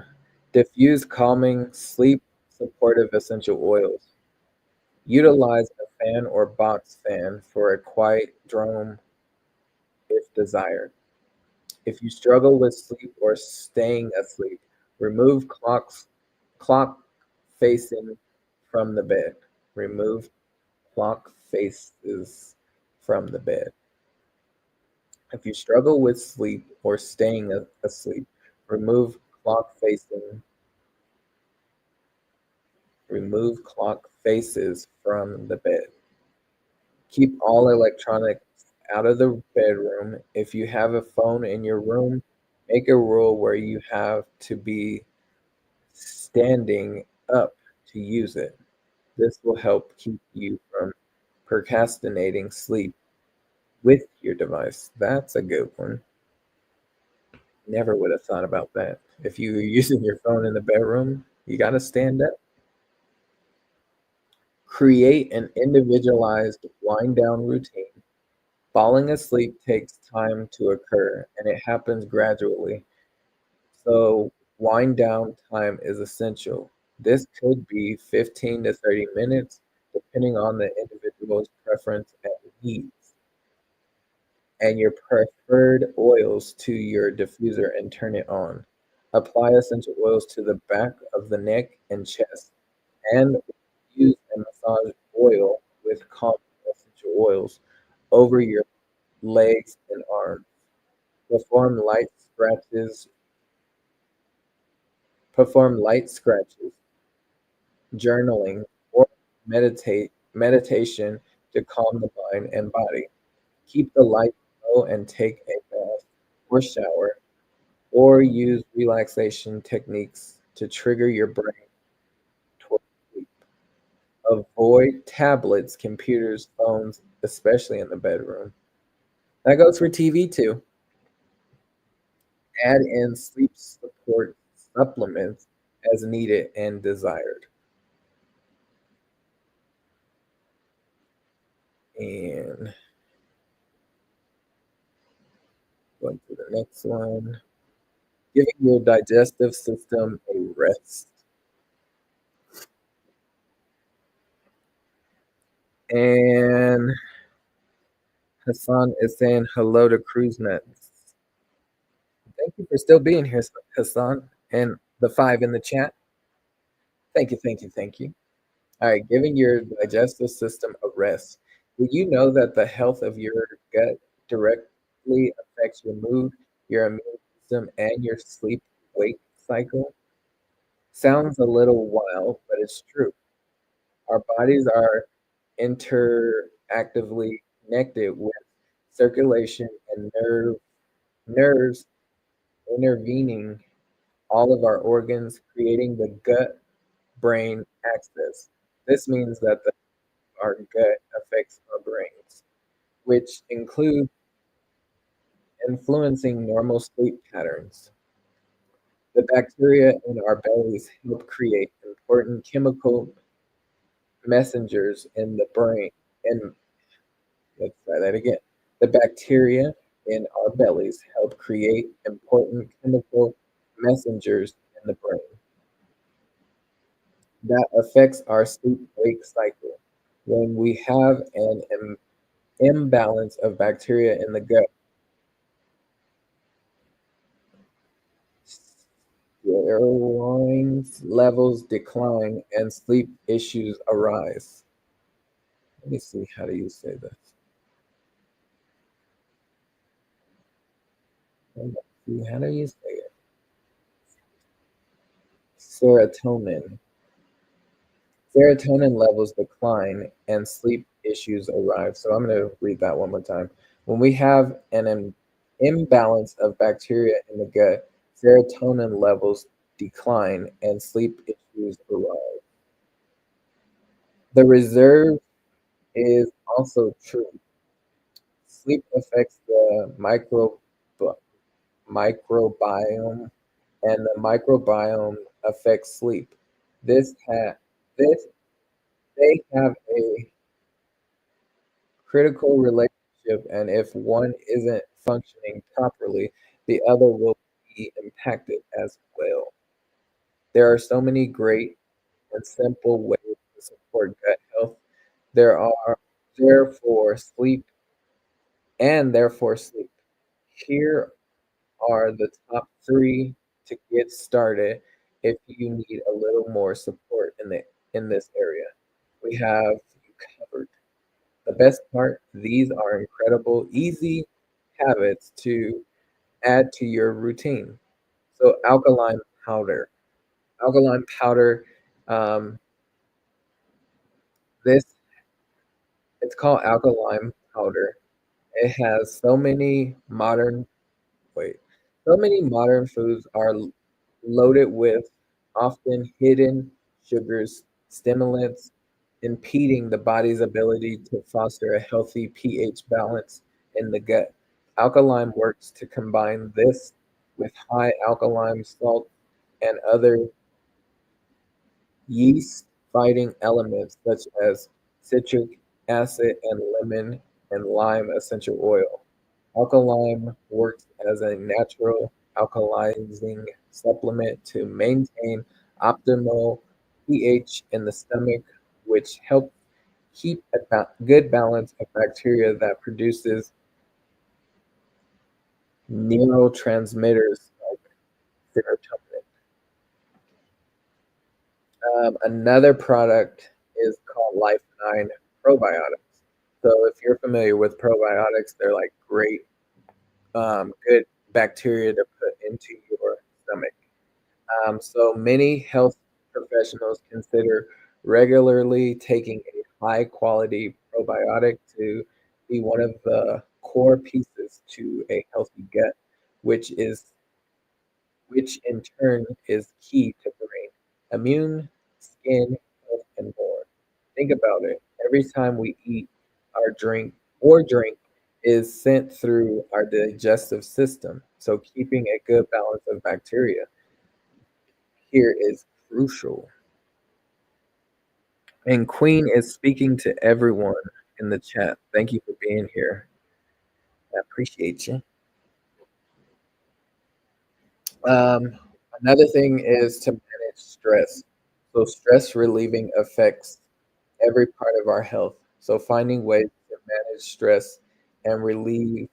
diffuse calming, sleep supportive essential oils. Utilize a fan or box fan for a quiet drone if desired. If you struggle with sleep or staying asleep, remove clock facing from the bed. Remove clock faces from the bed. If you struggle with sleep or staying asleep, remove clock facing remove clock faces from the bed. Keep all electronics out of the bedroom. If you have a phone in your room, make a rule where you have to be standing up to use it. This will help keep you from procrastinating sleep with your device. That's a good one. Never would have thought about that. If you were using your phone in the bedroom, you got to stand up. Create an individualized wind down routine. Falling asleep takes time to occur and it happens gradually. So, wind down time is essential. This could be 15 to 30 minutes, depending on the individual's preference and needs. And your preferred oils to your diffuser and turn it on. Apply essential oils to the back of the neck and chest, and use a massage oil with calming essential oils over your legs and arms. Perform light scratches, perform light scratches, journaling, or meditation to calm the mind and body. Keep the light low and take a bath or shower, or use relaxation techniques to trigger your brain toward sleep. Avoid tablets, computers, phones, especially in the bedroom. That goes for TV too. Add in sleep support supplements as needed and desired. And going to the next one. Giving your digestive system a rest. And Hassan is saying hello to Cruise Nuts. Thank you for still being here, Hassan. And the five in the chat. Thank you, thank you, thank you. All right, giving your digestive system a rest. Did you know that the health of your gut directly affects your mood, your immune system, and your sleep wake cycle? Sounds a little wild, but it's true. Our bodies are interacting actively connected with circulation and nerves intervening all of our organs, creating the gut brain axis. This means that our gut affects our brains, which include influencing normal sleep patterns. The bacteria in our bellies help create important chemical messengers in the brain. And let's try that again. The bacteria in our bellies help create important chemical messengers in the brain that affects our sleep-wake cycle. When we have an imbalance of bacteria in the gut, steroid levels decline and sleep issues arise. Let me see, how do you say this? Let's see, how do you say it? Serotonin. Serotonin levels decline and sleep issues arrive. So I'm going to read that one more time. When we have an imbalance of bacteria in the gut, serotonin levels decline and sleep issues arrive. The reserve is also true. Sleep affects the microbiome, and the microbiome affects sleep. This ha- this they have a critical relationship, and if one isn't functioning properly, the other will be impacted as well. There are so many great and simple ways to support gut health. There are therefore sleep therefore sleep. Here are the top three to get started if you need a little more support in this area. We have you covered. The best part, these are incredible, easy habits to add to your routine. So alkaline powder. Alkaline powder, um, this it's called alkaline powder. It has wait, so many modern foods are loaded with often hidden sugars, stimulants, impeding the body's ability to foster a healthy pH balance in the gut. Alkaline works to combine this with high alkaline salt and other yeast fighting elements such as citric acid and lemon and lime essential oil. Alkaline works as a natural alkalizing supplement to maintain optimal pH in the stomach, which helps keep a good balance of bacteria that produces neurotransmitters like serotonin. Another product is called Life9 probiotics. So if you're familiar with probiotics, they're like great, good bacteria to put into your stomach. So many health professionals consider regularly taking a high quality probiotic to be one of the core pieces to a healthy gut, which is which in turn is key to brain, immune, skin, health, and more. Think about it. Every time we eat our drink is sent through our digestive system. So keeping a good balance of bacteria here is crucial. And Queen is speaking to everyone in the chat. Thank you for being here. I appreciate you. Um, Another thing is to manage stress. So stress relieving affects every part of our health. So finding ways to manage stress and release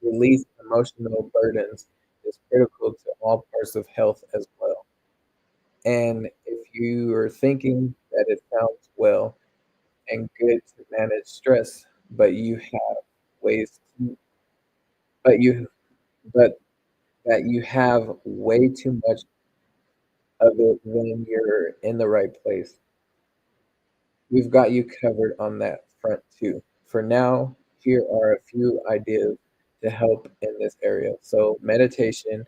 emotional burdens is critical to all parts of health as well. And if you are thinking that it sounds well and good to manage stress, but you have ways to, but you, but that you have way too much of it when you're in the right place. We've got you covered on that front too. For now, here are a few ideas to help in this area. So, meditation,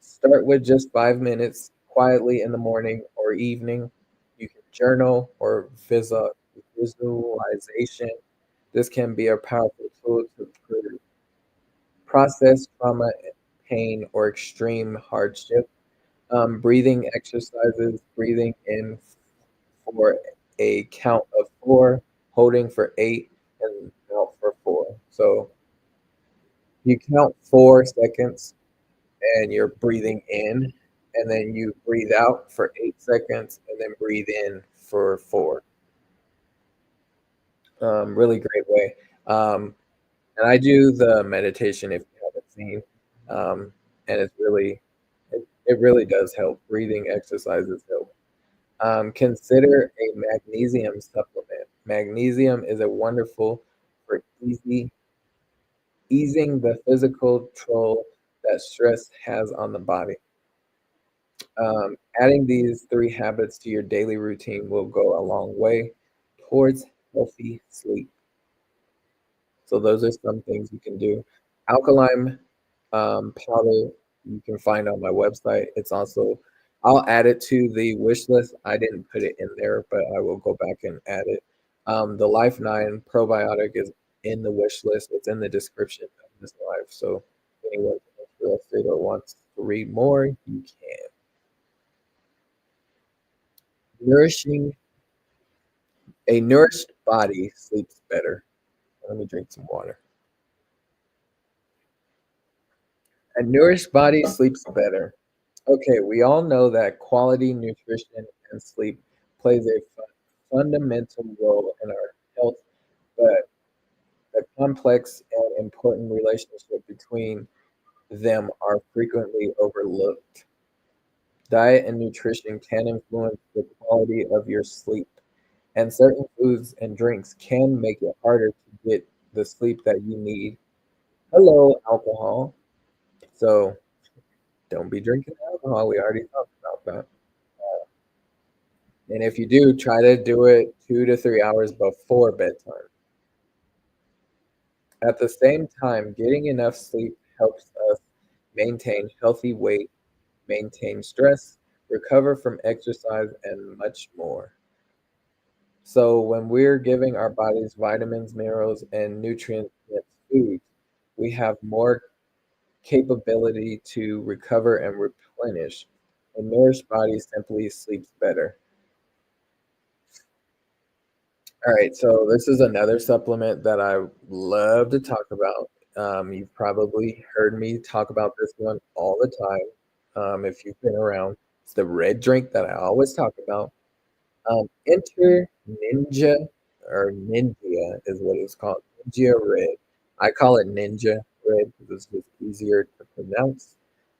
start with just 5 minutes quietly in the morning or evening. You can journal or visualization. This can be a powerful tool to process trauma, pain, or extreme hardship. Breathing exercises, breathing in for a count of four, holding for eight, and out for four. So you count 4 seconds and you're breathing in, and then you breathe out for 8 seconds, and then breathe in for four. Really great way. Um, and I do the meditation if you haven't seen, and it really does help. Breathing exercises help. Consider a magnesium supplement. Magnesium is a wonderful for easing the physical toll that stress has on the body. Adding these three habits to your daily routine will go a long way towards healthy sleep. So those are some things you can do. Alkaline powder you can find on my website. It's also I'll add it to the wish list. I didn't put it in there, but I will go back and add it. The Life 9 probiotic is in the wish list. It's in the description of this live. So if anyone's interested or wants to read more, you can. Nourishing a nourished body sleeps better. Let me drink some water. A nourished body sleeps better. Okay, we all know that quality nutrition and sleep plays a fundamental role in our health, but the complex and important relationship between them are frequently overlooked. Diet and nutrition can influence the quality of your sleep, and certain foods and drinks can make it harder to get the sleep that you need. Hello, alcohol. So don't be drinking alcohol. We already talked about that. And if you do, try to do it 2 to 3 hours before bedtime. At the same time, getting enough sleep helps us maintain healthy weight, maintain stress, recover from exercise, and much more. So, when we're giving our bodies vitamins, minerals, and nutrient foods, we have more capability to recover and replenish. A nourished body simply sleeps better. All right, so this is another supplement that I love to talk about. You've probably heard me talk about this one all the time, if you've been around. It's the red drink that I always talk about. Enter Ninja or Ninja is what it's called. Ninja Red. I call it Ninja Red because it's just easier to pronounce.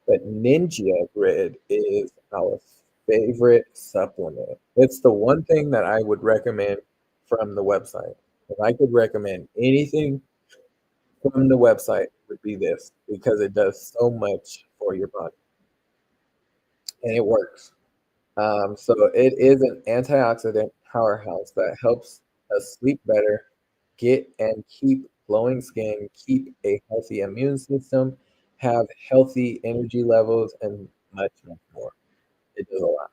But Ninja Red is our favorite supplement. It's the one thing that I would recommend from the website. If I could recommend anything from the website, it would be this because it does so much for your body and it works. So it is an antioxidant powerhouse that helps us sleep better, get and keep glowing skin, keep a healthy immune system, have healthy energy levels, and much, much more. It does a lot.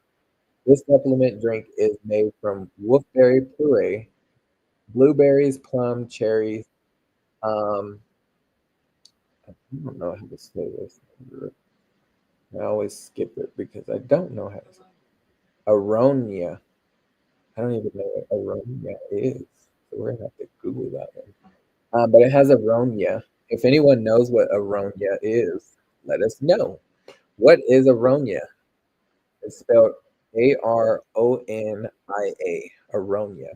This supplement drink is made from wolfberry puree, blueberries, plum, cherries. Um, I don't know how to say this. I always skip it because I don't know how to say it. Aronia. I don't even know what aronia is. So we're gonna have to Google that one. But it has aronia. If anyone knows what aronia is, let us know. What is aronia? It's spelled Aronia. Aronia.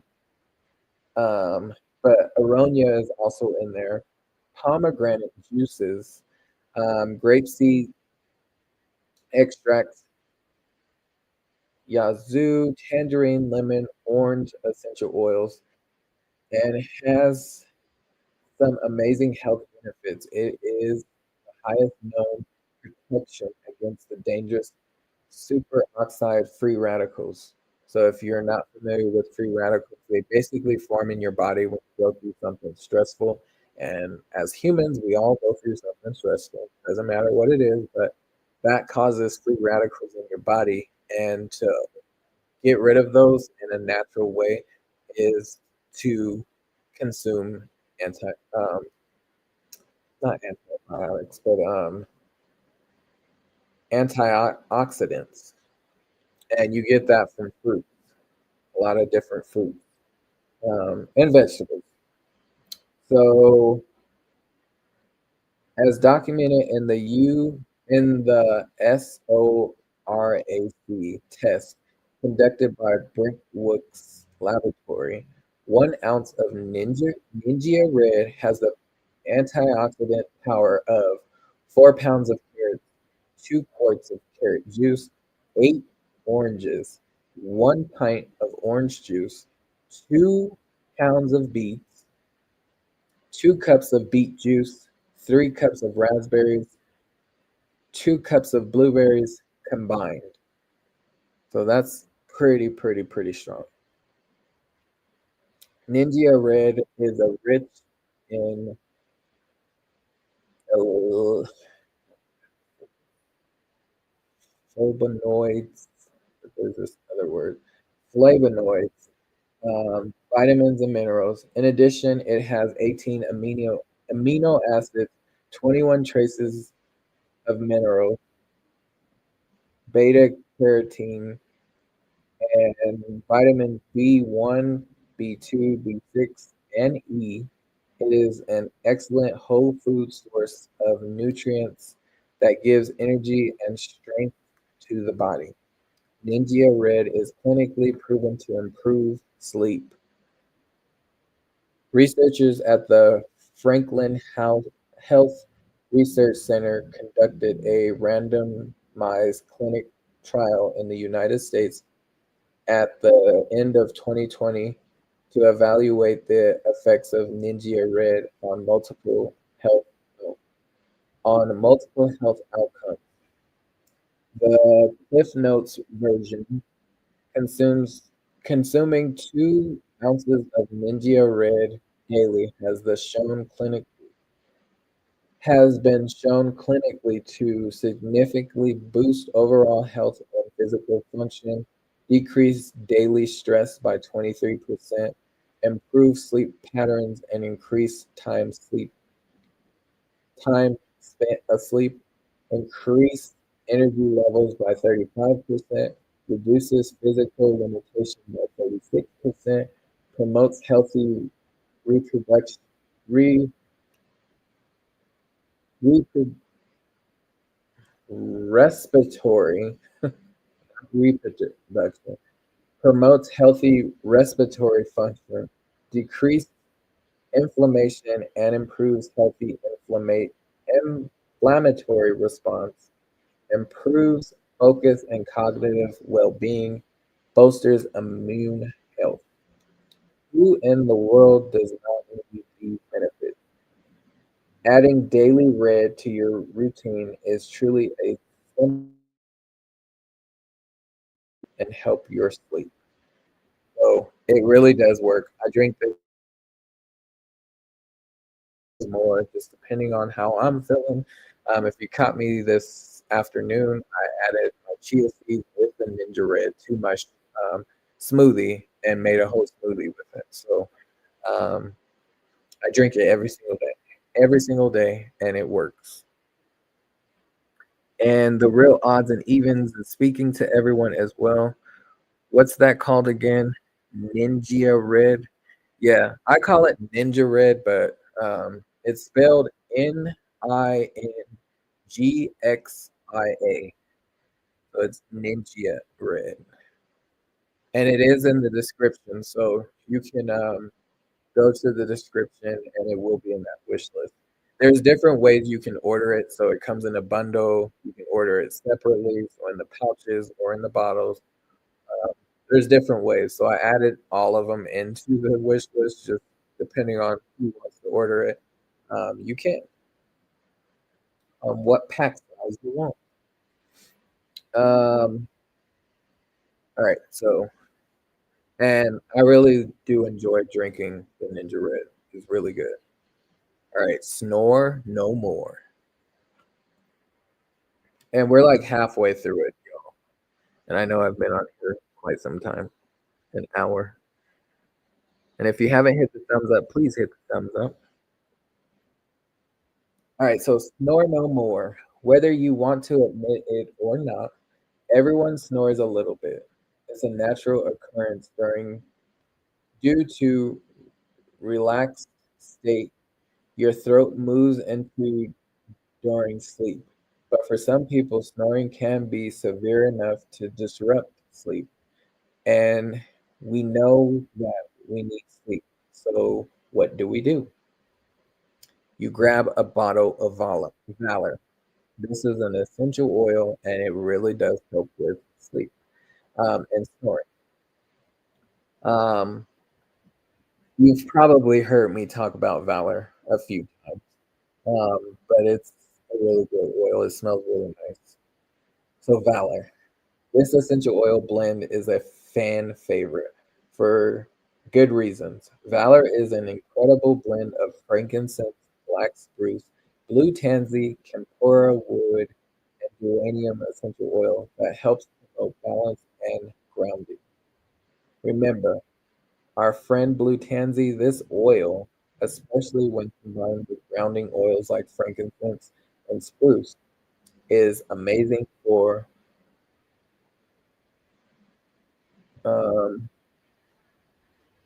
Um, but aronia is also in there. Pomegranate juices, grapeseed extracts, yazoo, tangerine, lemon, orange essential oils, and it has some amazing health benefits. It is the highest known protection against the dangerous superoxide free radicals. So if you're not familiar with free radicals, they basically form in your body when you go through something stressful. And as humans, we all go through something stressful. Doesn't matter what it is, but that causes free radicals in your body. And to get rid of those in a natural way is to consume anti not antibiotics, but antioxidants. And you get that from fruit, a lot of different fruits and vegetables. So, as documented in the SORAC test conducted by Brinkwood's laboratory, 1 ounce of Ninja Red has the antioxidant power of 4 pounds of carrots, 2 quarts of carrot juice, 8 oranges, 1 pint of orange juice, 2 pounds of beets, 2 cups of beet juice, 3 cups of raspberries, 2 cups of blueberries combined. So that's pretty strong. Ninja Red is a rich in uh, flavonoids. There's this other word, flavonoids, vitamins and minerals. In addition, it has 18 amino acids, 21 traces of minerals, beta carotene, and vitamin B1, B2, B6, and E. It is an excellent whole food source of nutrients that gives energy and strength to the body. Ninja Red is clinically proven to improve sleep. Researchers at the Franklin Health Research Center conducted a randomized clinic trial in the United States at the end of 2020 to evaluate the effects of Ninja Red health multiple health outcomes. The Cliff Notes version consumes consuming 2 ounces of Ninja Red daily has been shown clinically to significantly boost overall health and physical function, decrease daily stress by 23%, improve sleep patterns, and increase time spent asleep, increase energy levels by 35%, reduces physical limitation by 36%, promotes healthy reproduction, re, reproduction respiratory reproduction, promotes healthy respiratory function, decreased inflammation, and improves healthy inflammatory response, improves focus and cognitive well-being, bolsters immune health. Who in the world does not need these benefits? Adding daily red to your routine is truly a simple and help your sleep. So it really does work. I drink this more just depending on how I'm feeling. If you caught me this afternoon, I added my chia seeds with the Ninja Red to my smoothie and made a whole smoothie with it. So um, I drink it every single day, and it works. And the real odds and evens, and speaking to everyone as well. What's that called again? Ninja Red. Yeah, I call it Ninja Red, but it's spelled Ningxia. So it's Ninja Red. And it is in the description. So you can go to the description and it will be in that wish list. There's different ways you can order it. So it comes in a bundle. You can order it separately, so in the pouches or in the bottles. There's different ways. So I added all of them into the wish list, just depending on who wants to order it. You can. What pack size you want. Um, all right. So And I really do enjoy drinking the Ninja Red. It's really good. All right, snore no more. And we're like halfway through it, y'all. And I know I've been on here quite some time, an hour. And if you haven't hit the thumbs up, please hit the thumbs up. All right, so snore no more. Whether you want to admit it or not, everyone snores a little bit. It's a natural occurrence due to relaxed state your throat moves into during sleep. But for some people, snoring can be severe enough to disrupt sleep. And we know that we need sleep. So what do we do? You grab a bottle of Valor. This is an essential oil, and it really does help with sleep and snoring. Um, you've probably heard me talk about Valor a few times, but it's a really good oil. It smells really nice. So Valor, this essential oil blend is a fan favorite for good reasons. Valor is an incredible blend of frankincense, black spruce, blue tansy, tempura wood, and geranium essential oil that helps promote balance and grounding. Remember, our friend blue tansy, this oil, especially when combined with grounding oils like frankincense and spruce, is amazing for um,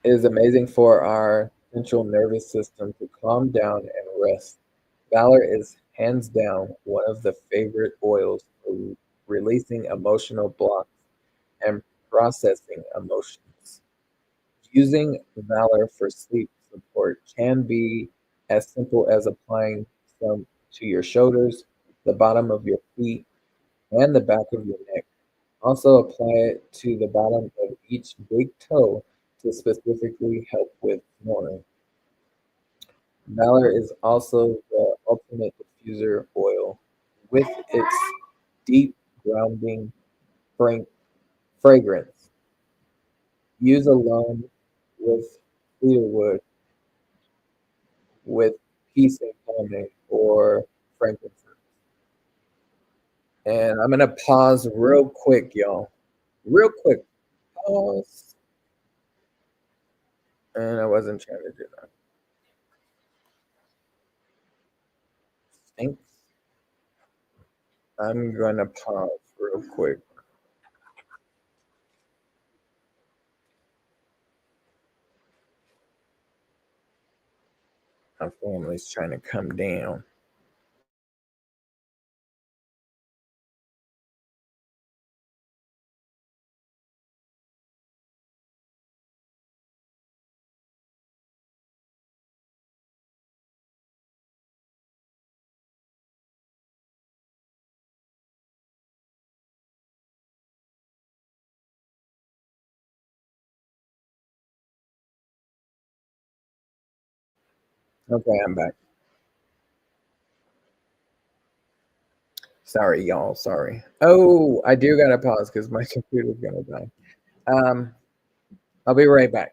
our central nervous system to calm down and rest. Valor is hands down one of the favorite oils for releasing emotional blocks and processing emotions. Using Valor for sleep support can be as simple as applying some to your shoulders, the bottom of your feet, and the back of your neck. Also apply it to the bottom of each big toe to specifically help with snoring. Valor is also the ultimate diffuser oil with its deep grounding fragrance. Use alone with cedarwood, with peace and calming, or frankincense. And I'm gonna pause real quick, y'all. Real quick. Pause. And I wasn't trying to do that. Thanks. I'm gonna pause real quick. My family's trying to come down. Okay, I'm back. Sorry, y'all. Sorry. Oh, I do gotta pause because my computer's gonna die. Um, I'll be right back.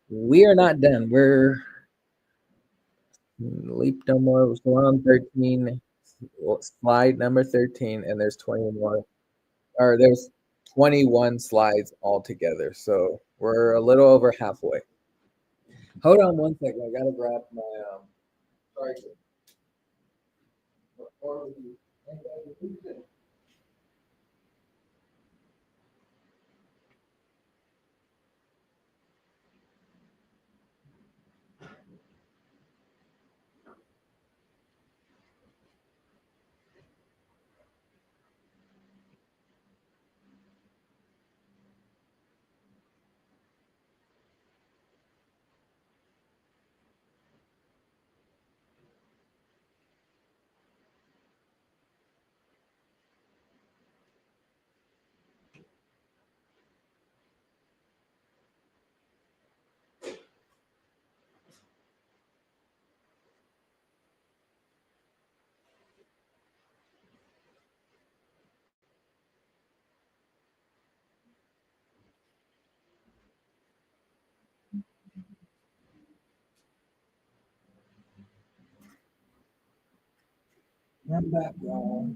We are not done. We're leap no more. So we're on 13, slide number 13, and there's 21, or there's 21 slides altogether. So we're a little over halfway. Hold on one second. I gotta grab my charger. I'm back, y'all.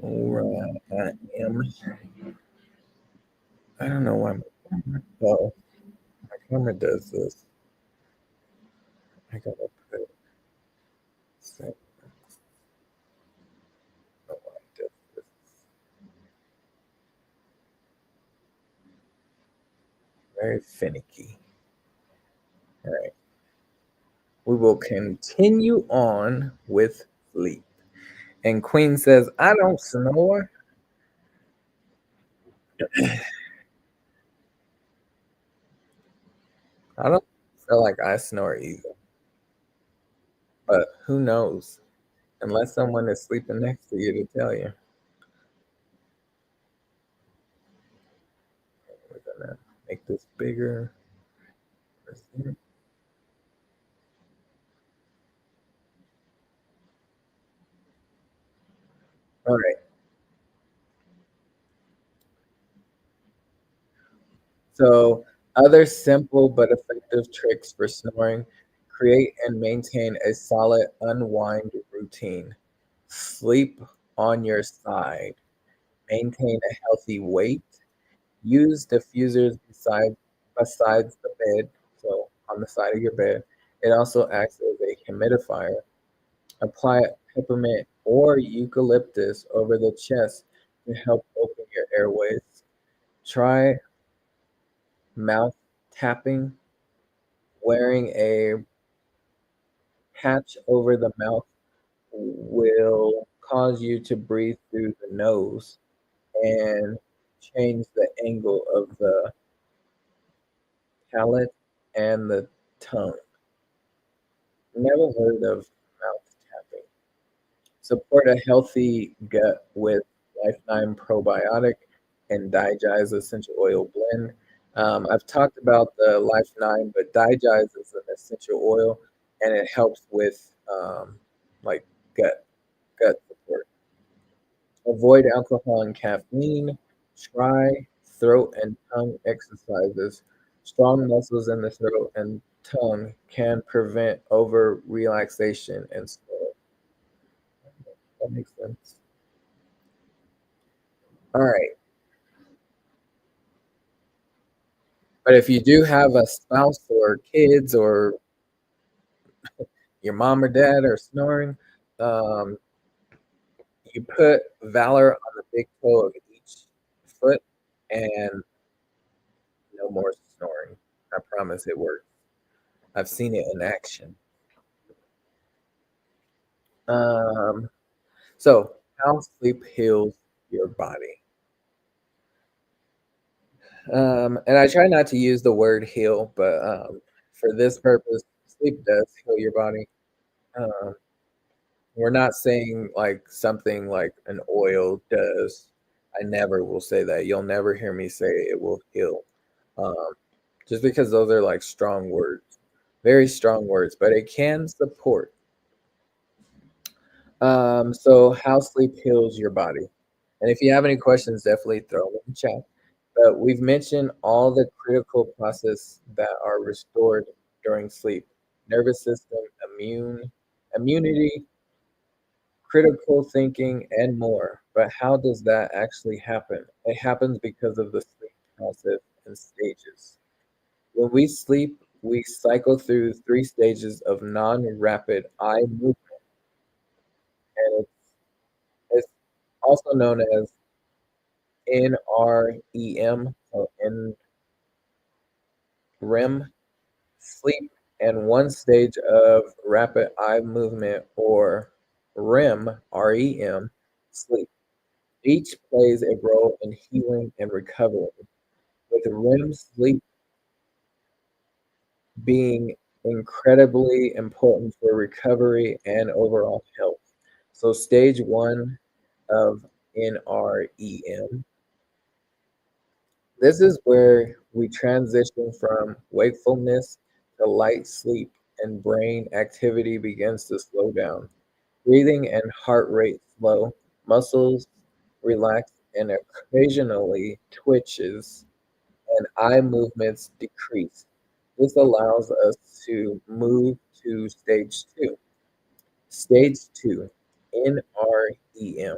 All right, I am. I don't know why oh, my camera does this. I gotta put it. So, oh, why it does this. Very finicky. All right, we will continue on with sleep. And Queen says, "I don't snore." I don't feel like I snore either, but who knows? Unless someone is sleeping next to you to tell you. We're gonna make this bigger. All right. So, other simple but effective tricks for snoring: create and maintain a solid unwind routine. Sleep on your side. Maintain a healthy weight. Use diffusers besides the bed, so on the side of your bed. It also acts as a humidifier. Apply peppermint or eucalyptus over the chest to help open your airways. Try mouth tapping. Wearing a patch over the mouth will cause you to breathe through the nose and change the angle of the palate and the tongue. Never heard of mouth tapping. Support a healthy gut with Life9 probiotic and Digize essential oil blend. I've talked about the Life9, but Digize is an essential oil, and it helps with like gut support. Avoid alcohol and caffeine. Try throat and tongue exercises. Strong muscles in the throat and tongue can prevent over relaxation and slow. That makes sense. All right. But if you do have a spouse or kids or your mom or dad are snoring, um, you put Valor on the big toe of each foot and no more snoring. I promise it works. I've seen it in action. Um, so, how sleep heals your body. And I try not to use the word heal, but for this purpose, sleep does heal your body. Um, we're not saying like something like an oil does. I never will say that. You'll never hear me say it will heal. Um, just because those are like strong words, very strong words, but it can support. So how sleep heals your body. And if you have any questions, definitely throw them in the chat. But we've mentioned all the critical processes that are restored during sleep: nervous system, immunity, critical thinking, and more. But how does that actually happen? It happens because of the sleep process and stages. When we sleep, we cycle through three stages of non-rapid eye movement, and it's also known as NREM, so NREM sleep, and one stage of rapid eye movement or REM sleep. Each plays a role in healing and recovery, with REM sleep being incredibly important for recovery and overall health. So, stage one of NREM. This is where we transition from wakefulness to light sleep and brain activity begins to slow down. Breathing and heart rate slow, muscles relax and occasionally twitches, and eye movements decrease. This allows us to move to stage two. Stage two, NREM.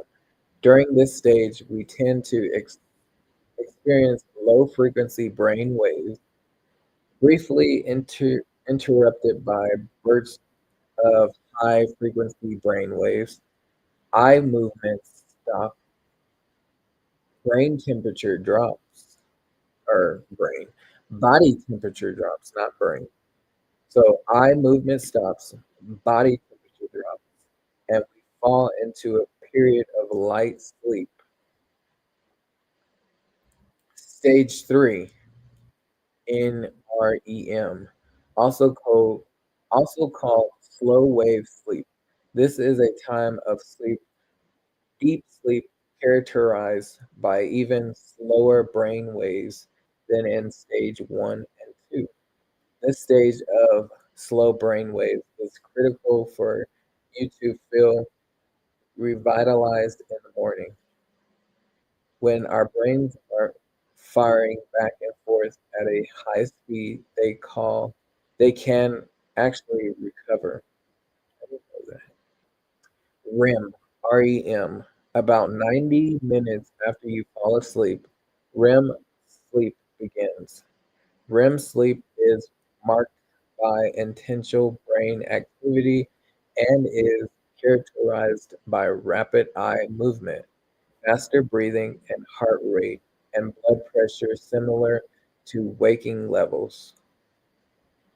During this stage, we tend to experience low frequency brain waves, briefly interrupted by bursts of high frequency brain waves. Eye movements stop, brain temperature drops, or brain, body temperature drops, not brain. So eye movement stops, body temperature drops, and we fall into a period of light sleep. Stage three, NREM, also called slow wave sleep. This is a time of sleep, deep sleep characterized by even slower brain waves than in stage one and two. This stage of slow brain waves is critical for you to feel revitalized in the morning. When our brains are firing back and forth at a high speed, they can actually recover. REM, REM, about 90 minutes after you fall asleep, REM sleep begins. REM sleep is marked by intentional brain activity and is characterized by rapid eye movement, faster breathing and heart rate, and blood pressure similar to waking levels.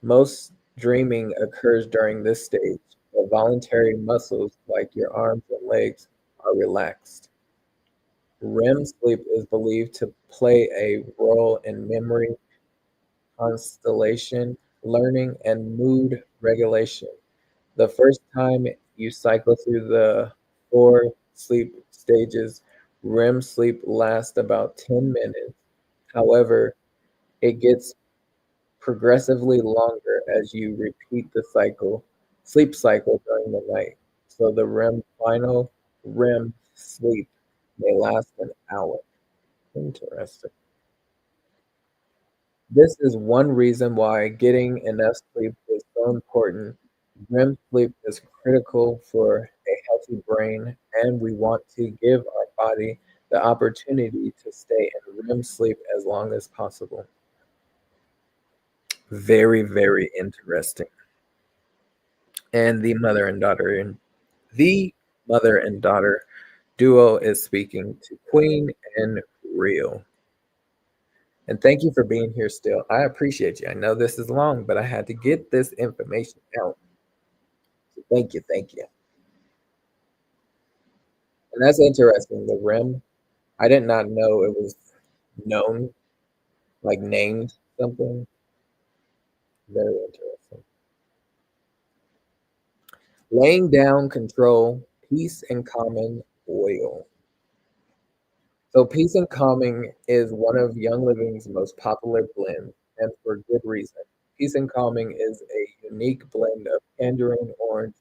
Most dreaming occurs during this stage, but voluntary muscles like your arms and legs are relaxed. REM sleep is believed to play a role in memory, constellation, learning, and mood regulation. The first time you cycle through the four sleep stages, REM sleep lasts about 10 minutes. However, it gets progressively longer as you repeat the sleep cycle during the night. So the final REM sleep may last an hour. Interesting. This is one reason why getting enough sleep is so important. REM sleep is critical for a healthy brain, and we want to give our body the opportunity to stay in REM sleep as long as possible. Very, very interesting. And the mother and daughter duo is speaking to Queen and Real. And thank you for being here still. I appreciate you. I know this is long, but I had to get this information out. So thank you, thank you. And that's interesting. The REM, I did not know it was known, like named something. Very interesting. Laying down control, peace and common oil. So Peace and Calming is one of Young Living's most popular blends, and for good reason. Peace and Calming is a unique blend of tangerine orange,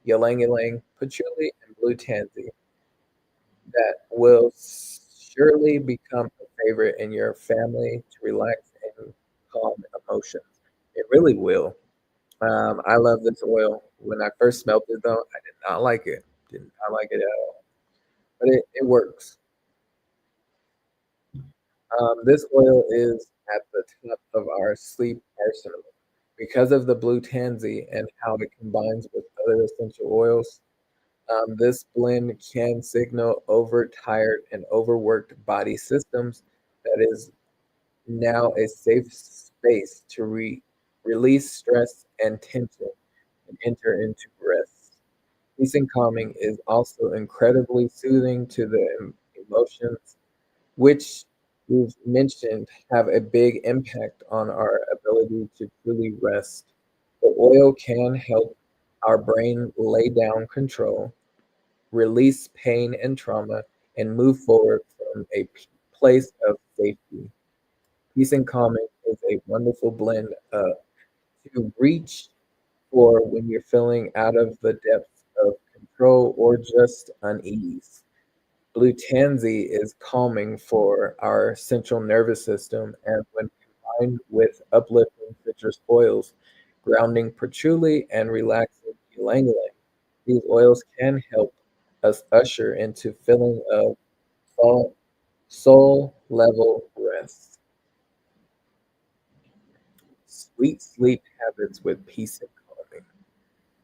ylang ylang, patchouli, and blue tansy that will surely become a favorite in your family to relax and calm emotions. It really will. I love this oil. When I first smelled it, though, I did not like it. Did not like it at all. But it works. This oil is at the top of our sleep arsenal. Because of the blue tansy and how it combines with other essential oils, this blend can signal overtired and overworked body systems that is now a safe space to release stress and tension and enter into rest. Peace and calming is also incredibly soothing to the emotions, which we've mentioned have a big impact on our ability to truly rest. The oil can help our brain lay down control, release pain and trauma, and move forward from a place of safety. Peace and calming is a wonderful blend to reach for when you're feeling out of the depths of control or just unease. Blue tansy is calming for our central nervous system, and when combined with uplifting citrus oils, grounding patchouli, and relaxing ylang ylang, these oils can help us usher into feeling of soul, soul level rest. Sweet sleep habits with peace and calming.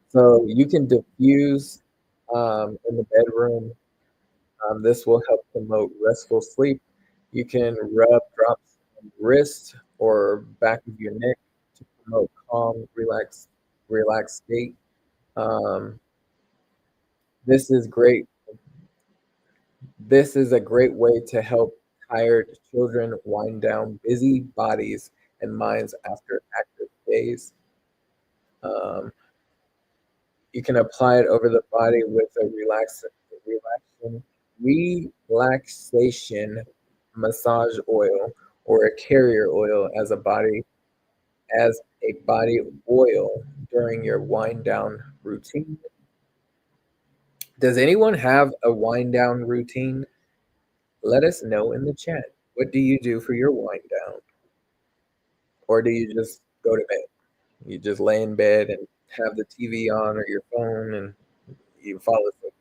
So you can diffuse in the bedroom. This will help promote restful sleep. You can rub drops on the wrist or back of your neck to promote calm, relaxed state. Um, this is great. This is a great way to help tired children wind down busy bodies and minds after active days. Um, you can apply it over the body with a relaxation, relaxation massage oil or a carrier oil as a body oil during your wind down routine. Does anyone have a wind down routine? Let us know in the chat. What do you do for your wind down? Or do you just go to bed? You just lay in bed and have the TV on or your phone and you fall asleep.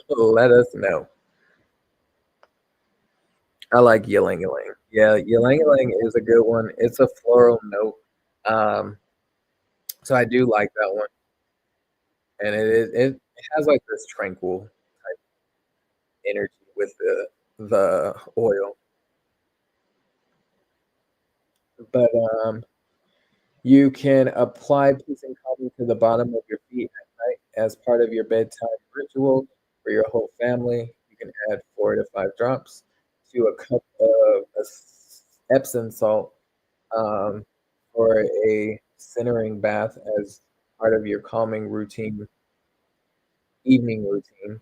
Let us know. I like ylang ylang. Yeah, ylang ylang is a good one. It's a floral note. Um, so I do like that one. And it has like this tranquil type energy with the oil. But you can apply peace and calming to the bottom of your feet at night as part of your bedtime ritual for your whole family. You can add 4 to 5 drops to a cup of Epsom salt um, for a centering bath as part of your calming routine, evening routine.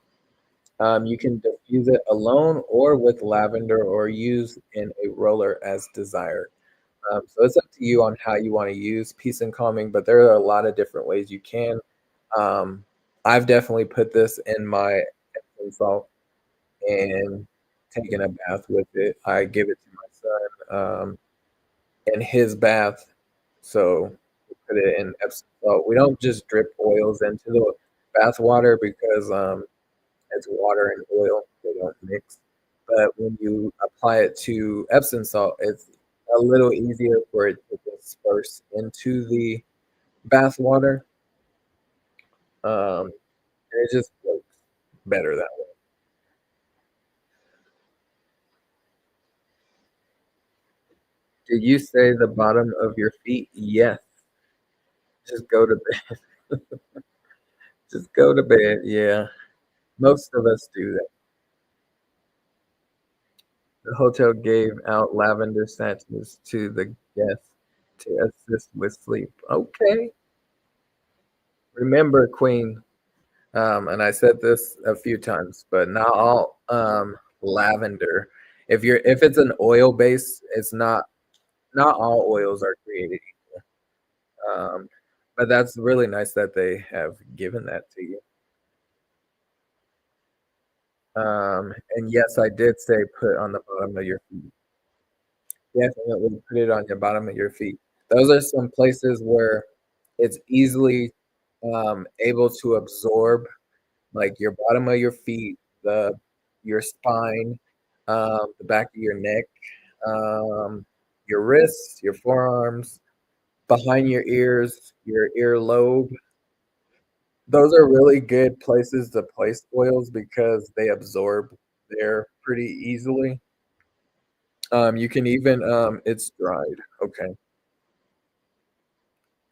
You can diffuse it alone or with lavender or use in a roller as desired. So it's up to you on how you want to use peace and calming, but there are a lot of different ways you can. Um, I've definitely put this in my Epsom salt and taken a bath with it. I give it to my son in his bath. So we put it in Epsom salt. We don't just drip oils into the bath water because it's water and oil. They don't mix. But when you apply it to Epsom salt, it's a little easier for it to disperse into the bath water. And it just works better that way. Did you say the bottom of your feet? Yes. Just go to bed. Just go to bed. Yeah. Most of us do that. The hotel gave out lavender sachets to the guests to assist with sleep. Okay. Remember, Queen, and I said this a few times, but not all lavender. If it's an oil base, it's not all oils are created equal. But that's really nice that they have given that to you. And yes, I did say put on the bottom of your feet. Definitely put it on your bottom of your feet. Those are some places where it's easily able to absorb, like your bottom of your feet, your spine, the back of your neck, um, your wrists, your forearms, behind your ears, your earlobe. Those are really good places to place oils because they absorb there pretty easily. You can even it's dried. Okay.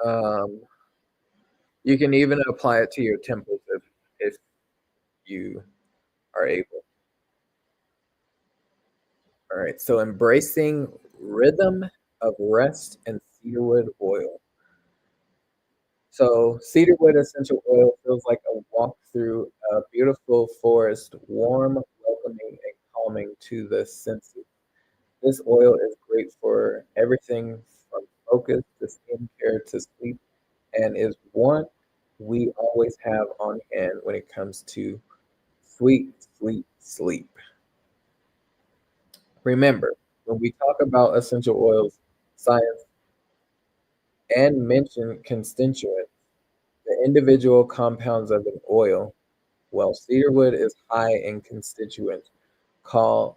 Um, you can even apply it to your temples if you are able. All right. So embracing rhythm of rest and cedarwood oil. So cedarwood essential oil feels like a walk through a beautiful forest, warm, welcoming, and calming to the senses. This oil is great for everything from focus to skincare to sleep and is one we always have on hand when it comes to sweet, sleep, sleep. Remember, when we talk about essential oils, science, and mention constituents, the individual compounds of an oil, well, cedarwood is high in constituents called,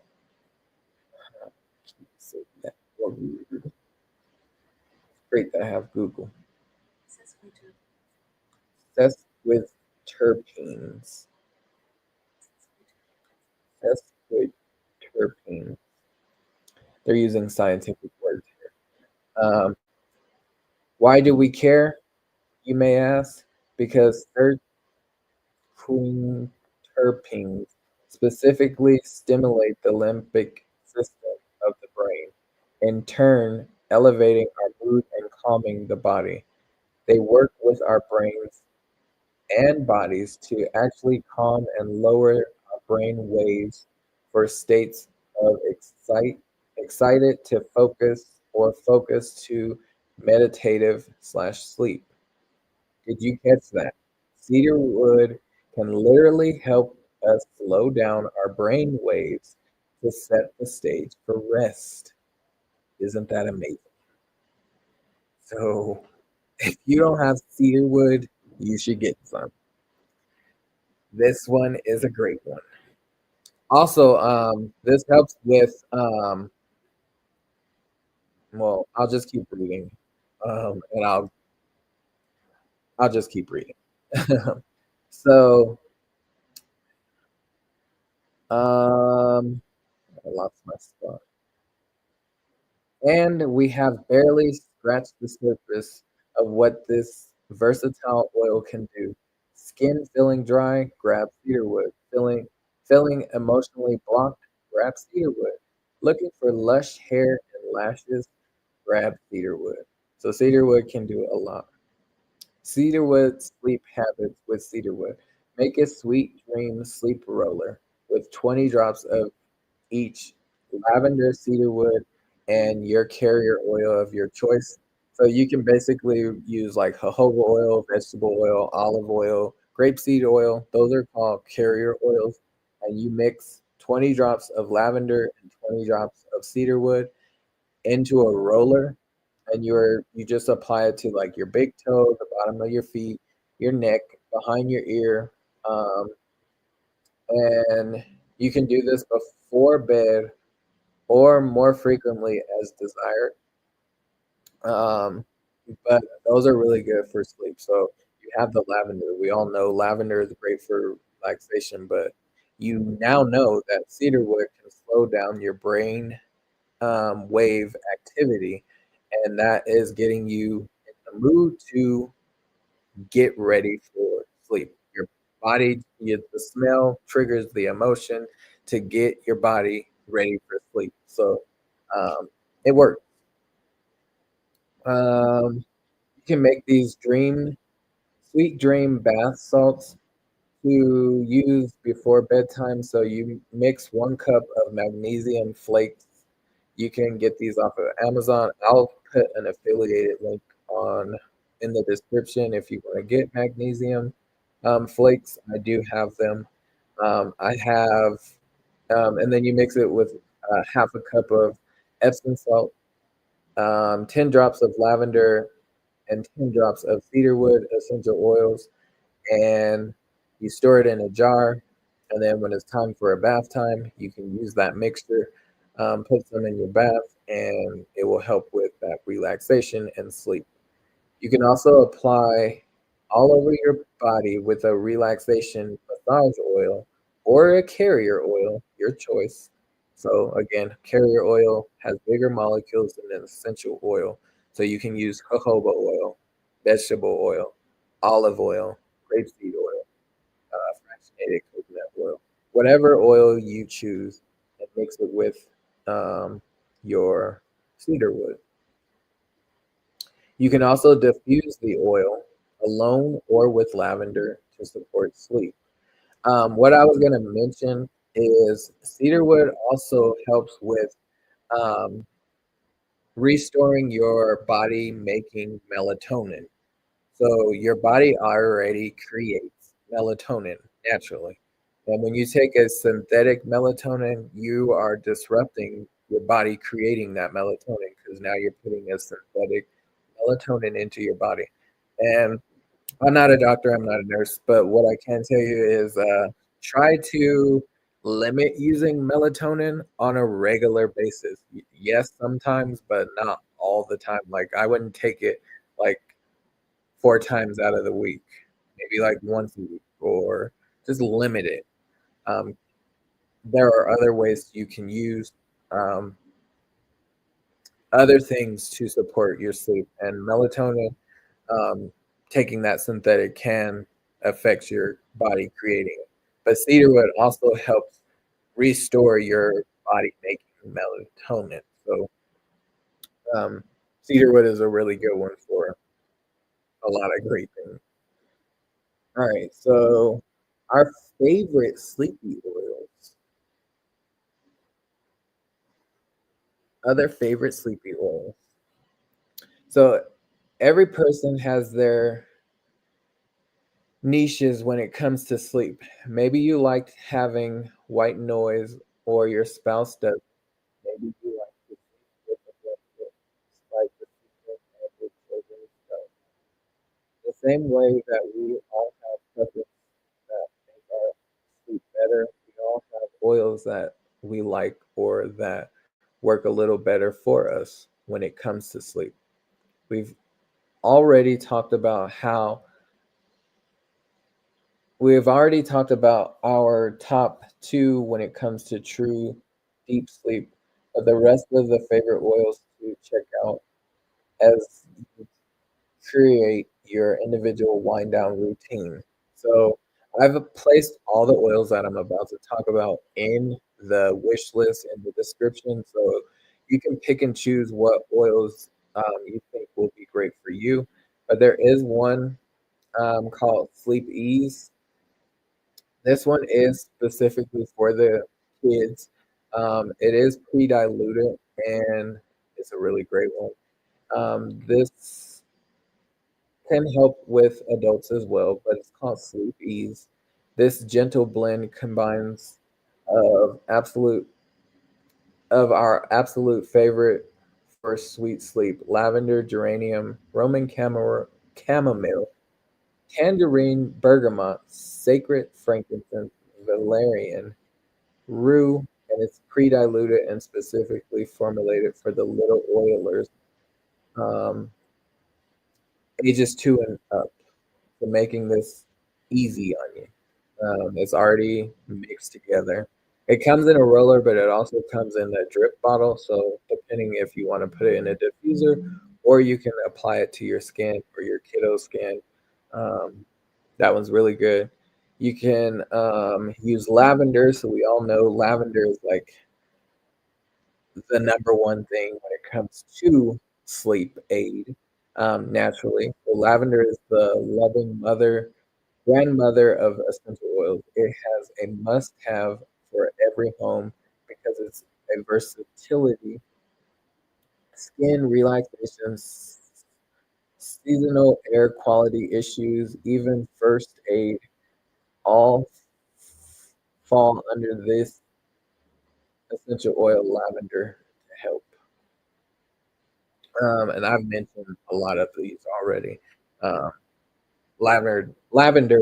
say that word. It's great that I have Google. Sesquiterpenes. Sesquiterpenes. They're using scientific words here. Why do we care, you may ask? Because terpenes specifically stimulate the limbic system of the brain, in turn elevating our mood and calming the body. They work with our brains and bodies to actually calm and lower our brain waves for states of excited to focus or focus to meditative slash sleep. Did you catch that? Cedarwood can literally help us slow down our brain waves to set the stage for rest. Isn't that amazing? So, if you don't have cedarwood, you should get some. This one is a great one. Also, this helps with, well, I'll just keep reading, and I'll just keep reading. So, I lost my spot. And we have barely scratched the surface of what this versatile oil can do. Skin feeling dry, grab cedarwood. Feeling emotionally blocked, grab cedarwood. Looking for lush hair and lashes, grab cedarwood. So cedarwood can do a lot. Cedarwood sleep habits with cedarwood. Make a sweet dream sleep roller with 20 drops of each lavender, cedarwood, and your carrier oil of your choice. So you can basically use like jojoba oil, vegetable oil, olive oil, grapeseed oil. Those are called carrier oils. And you mix 20 drops of lavender and 20 drops of cedarwood into a roller, and you just apply it to like your big toe, the bottom of your feet, your neck, behind your ear, um, and you can do this before bed or more frequently as desired. Um, but those are really good for sleep. So you have the lavender. We all know lavender is great for relaxation, but you now know that cedarwood can slow down your brain wave activity, and that is getting you in the mood to get ready for sleep. Your body, the smell triggers the emotion to get your body ready for sleep. So it works. You can make these sweet dream bath salts to use before bedtime. So you mix 1 cup of magnesium flakes. You can get these off of Amazon. I'll put an affiliated link on in the description if you want to get magnesium flakes. I do have them. I have, and then you mix it with half a cup of Epsom salt, 10 drops of lavender, and 10 drops of cedarwood essential oils, and you store it in a jar. And then when it's time for a bath time, you can use that mixture, put some in your bath, and it will help with that relaxation and sleep. You can also apply all over your body with a relaxation massage oil or a carrier oil, your choice. So again, carrier oil has bigger molecules than an essential oil. So you can use jojoba oil, vegetable oil, olive oil, grapeseed oil, fractionated coconut oil, whatever oil you choose, and mix it with um, your cedar wood. You can also diffuse the oil alone or with lavender to support sleep. What I was going to mention is cedarwood also helps with um, restoring your body making melatonin. So your body already creates melatonin naturally. And when you take a synthetic melatonin, you are disrupting your body creating that melatonin because now you're putting a synthetic melatonin into your body. And I'm not a doctor, I'm not a nurse, but what I can tell you is try to limit using melatonin on a regular basis. Yes, sometimes, but not all the time. Like I wouldn't take it like 4 times out of the week, maybe like once a week, or just limit it. Um, there are other ways you can use um, other things to support your sleep, and melatonin, um, taking that synthetic can affect your body creating it. But cedarwood also helps restore your body making melatonin. So cedarwood is a really good one for a lot of great things. All right, so our favorite sleepy oils. Other favorite sleepy oils. So every person has their niches when it comes to sleep. Maybe you like having white noise or your spouse does. Maybe you like to sleep with a blanket, like the secret of your children's stuff. The same way that we all have preferences that make our sleep better, we all have oils that we like or that work a little better for us when it comes to sleep. We've already talked about how we've already talked about our top two when it comes to true deep sleep, but the rest of the favorite oils to check out as you create your individual wind down routine. So I've placed all the oils that I'm about to talk about in the wish list in the description. So you can pick and choose what oils you think will be great for you. But there is one called Sleep Ease. This one is specifically for the kids. It is pre-diluted and it's a really great one. This can help with adults as well, but it's called Sleep Ease. This gentle blend combines of absolute of our absolute favorite for sweet sleep: lavender, geranium, Roman chamomile, tangerine, bergamot, sacred frankincense, valerian, rue, and it's pre-diluted and specifically formulated for the little oilers, um, ages 2 and up, for making this easy on you. It's already mixed together. It comes in a roller, but it also comes in a drip bottle. So depending if you want to put it in a diffuser or you can apply it to your skin or your kiddo's skin, um, that one's really good. You can use lavender. So we all know lavender is like the number one thing when it comes to sleep aid, naturally. So lavender is the loving mother, grandmother of essential oils. It has a must-have for every home because it's a versatility, skin relaxation, seasonal air quality issues, even first aid, all fall under this essential oil lavender to help. And I've mentioned a lot of these already. Um, lavender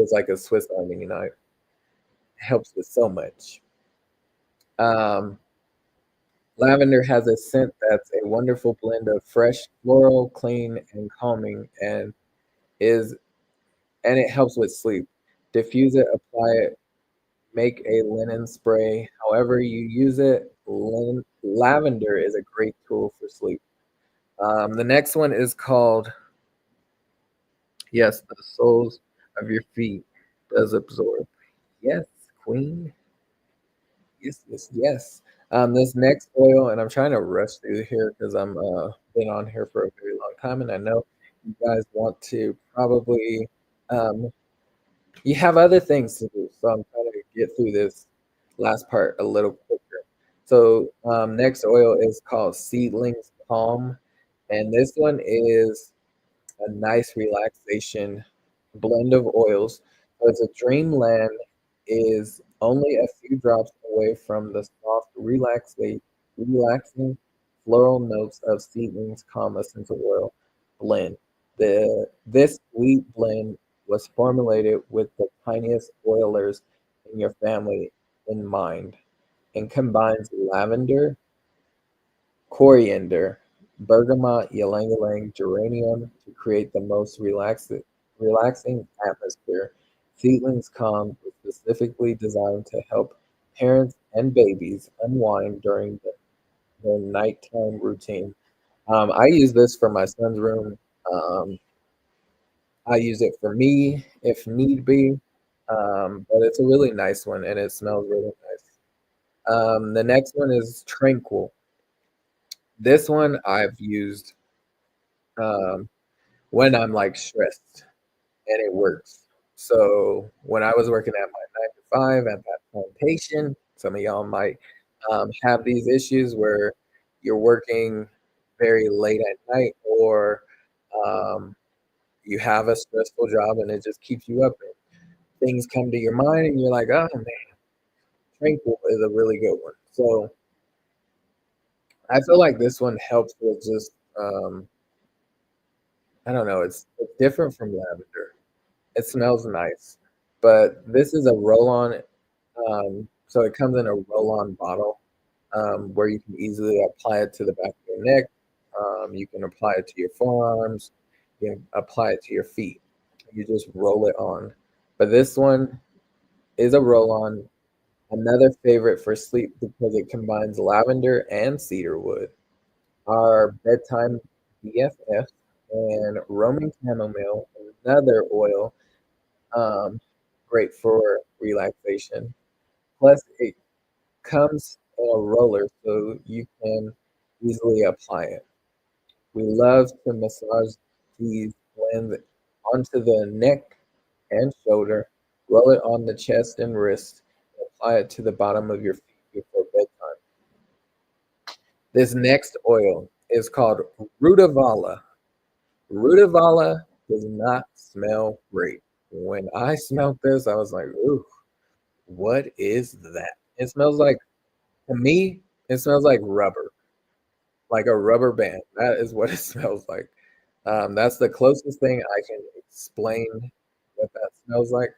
is like a Swiss Army knife. It helps with so much. Um, Lavender has a scent that's a wonderful blend of fresh, floral, clean, and calming, is and it helps with sleep. Diffuse it, apply it, make a linen spray. However you use it, lavender is a great tool for sleep. The next one is called, yes, the soles of your feet does absorb. Yes, queen. Yes, yes, yes. This next oil, and I'm trying to rush through here because I'm been on here for a very long time, and I know you guys want to probably you have other things to do, so I'm trying to get through this. last part a little quicker. So next oil is called Seedlings Calm, and this one is a nice relaxation blend of oils. So it's a dreamland is only a few drops away from the soft, relaxing floral notes of Seedlings Calm Essential Oil blend. This sweet blend was formulated with the tiniest oilers in your family in mind and combines lavender, coriander, bergamot, ylang ylang, geranium to create the most relaxing atmosphere. Seedlings Calm is specifically designed to help parents and babies unwind during their nighttime routine. I use this for my son's room. Um, I use it for me if need be, but it's a really nice one and it smells really nice. The next one is Tranquil. This one I've used um, when I'm like stressed and it works. So when I was working at my 9 to 5 at that plantation, some of y'all might have these issues where you're working very late at night or um, you have a stressful job and it just keeps you up and things come to your mind and you're like, oh man, Tranquil is a really good one. So I feel like this one helps with just I don't know, it's different from lavender. It smells nice, but this is a roll-on, so it comes in a roll-on bottle, where you can easily apply it to the back of your neck. You can apply it to your forearms. You can apply it to your feet. You just roll it on. But this one is a roll-on. Another favorite for sleep because it combines lavender and cedar wood. Our bedtime BFF and Roman chamomile, another oil, um, great for relaxation. Plus, it comes in a roller so you can easily apply it. We love to massage these blends onto the neck and shoulder, roll it on the chest and wrist, and apply it to the bottom of your feet before bedtime. This next oil is called Rutavala. Rutavala does not smell great. When I smelled this, I was like, ooh, what is that? It smells like, to me, it smells like a rubber band. That is what it smells like. That's the closest thing I can explain what that smells like.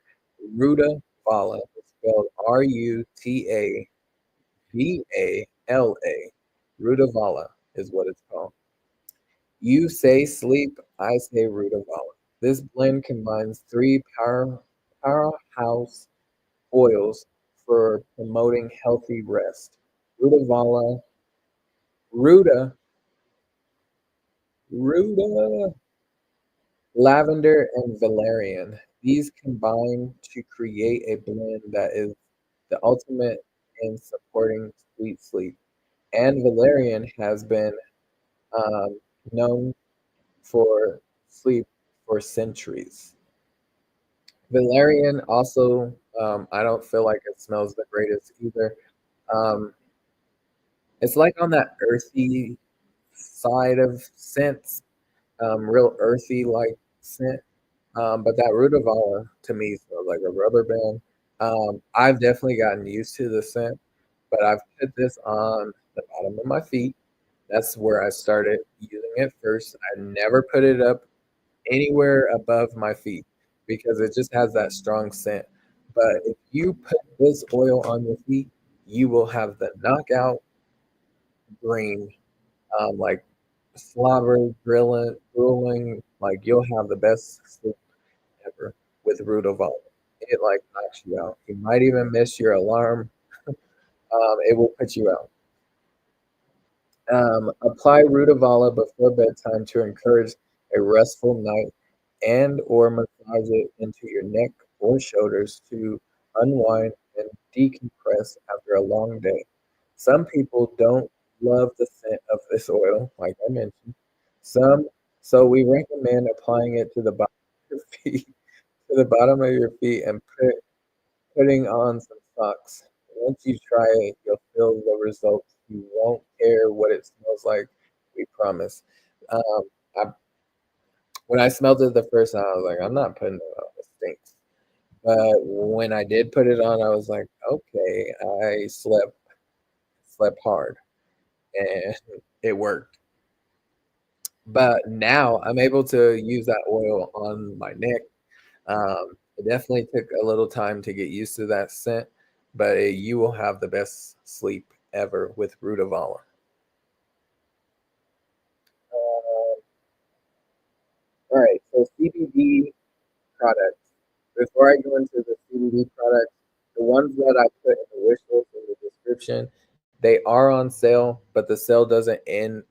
Rutavala is spelled Rutavala. Rutavala is what it's called. You say sleep, I say Rutavala. This blend combines three powerhouse oils for promoting healthy rest. Rutavala, Ruta, Ruta, lavender, and valerian. These combine to create a blend that is the ultimate in supporting sweet sleep. And valerian has been um, known for sleep for centuries. Valerian also, I don't feel like it smells the greatest either. Um, it's like on that earthy side of scents, real earthy like scent. But that rutavala to me smells like a rubber band. I've definitely gotten used to the scent, but I've put this on the bottom of my feet. That's where I started using it first. I never put it up anywhere above my feet because it just has that strong scent. But if you put this oil on your feet, you will have the knockout green, like slobber, drooling, like you'll have the best sleep ever with Rutaval. It like knocks you out. You might even miss your alarm. It will put you out. Apply Rutavala before bedtime to encourage a restful night and or massage it into your neck or shoulders to unwind and decompress after a long day. Some people don't love the scent of this oil, like I mentioned. Some, so we recommend applying it to the bottom of your feet, to the bottom of your feet, and putting on some socks once you try it, you'll feel the results. You won't care what it smells like, we promise. Um, I when I smelled it the first time, I was like, "I'm not putting it on, it stinks." But when I did put it on, I was like, "Okay." I slept hard, and it worked. But now I'm able to use that oil on my neck. It definitely took a little time to get used to that scent, but you will have the best sleep ever with Rutavala. All right, so CBD products. Before I go into the CBD products, the ones that I put in the wish list in the description, they are on sale, but the sale doesn't end.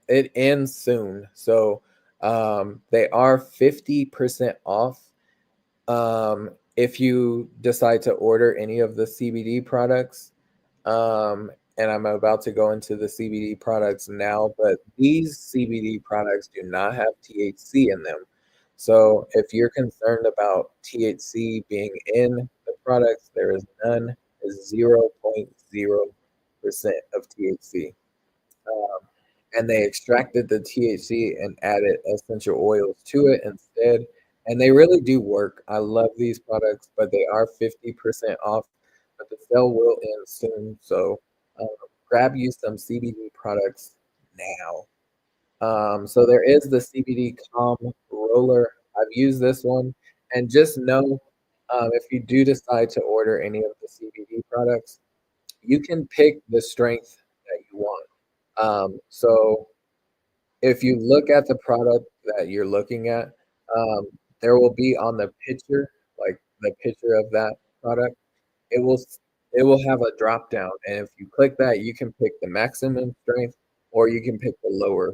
It ends soon, so they are 50% off. If you decide to order any of the CBD products, and I'm about to go into the CBD products now, but these CBD products do not have THC in them. So if you're concerned about THC being in the products, there is none, is 0.0% of THC. Um, and they extracted the THC and added essential oils to it instead. And they really do work. I love these products, but they are 50% off. But the sale will end soon. So um, grab you some CBD products now. So there is the CBD Calm Roller. I've used this one. And just know if you do decide to order any of the CBD products, you can pick the strength that you want. So if you look at the product that you're looking at, um, there will be on the picture, like the picture of that product, it will it will have a drop down, and if you click that, you can pick the maximum strength or you can pick the lower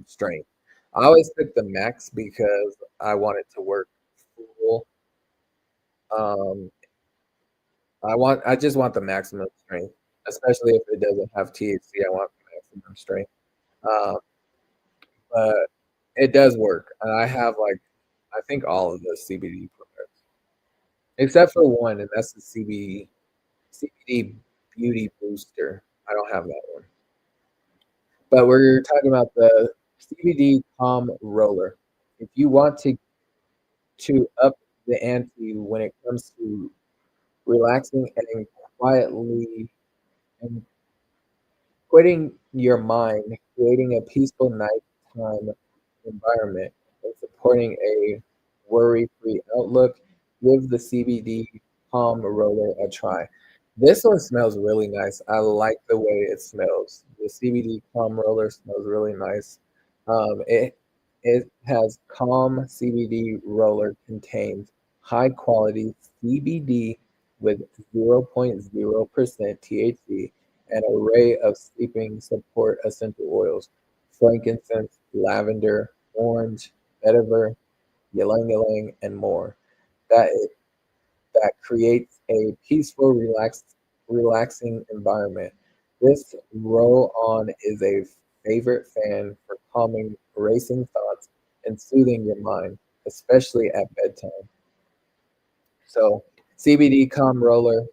strength. I always pick the max because I want it to work full. Um, I just want the maximum strength, especially if it doesn't have THC. I want the maximum strength. Um, but it does work, and I have, like, I think all of the CBD products, except for one, and that's the CBD Beauty Booster. I don't have that one. But we're talking about the CBD Calm Roller. If you want to up the ante when it comes to relaxing and quietly and quitting your mind, creating a peaceful nighttime environment, and supporting a worry-free outlook, give the CBD Palm Roller a try. This one smells really nice. I like the way it smells. The CBD Palm Roller smells really nice. It has Calm CBD Roller contains high quality CBD with 0.0% THC, an array of sleeping support essential oils, frankincense, lavender, orange, vetiver, ylang ylang, and more. That that creates a peaceful, relaxing environment. This roll-on is a favorite fan for calming racing thoughts and soothing your mind, especially at bedtime. So CBD Calm Roller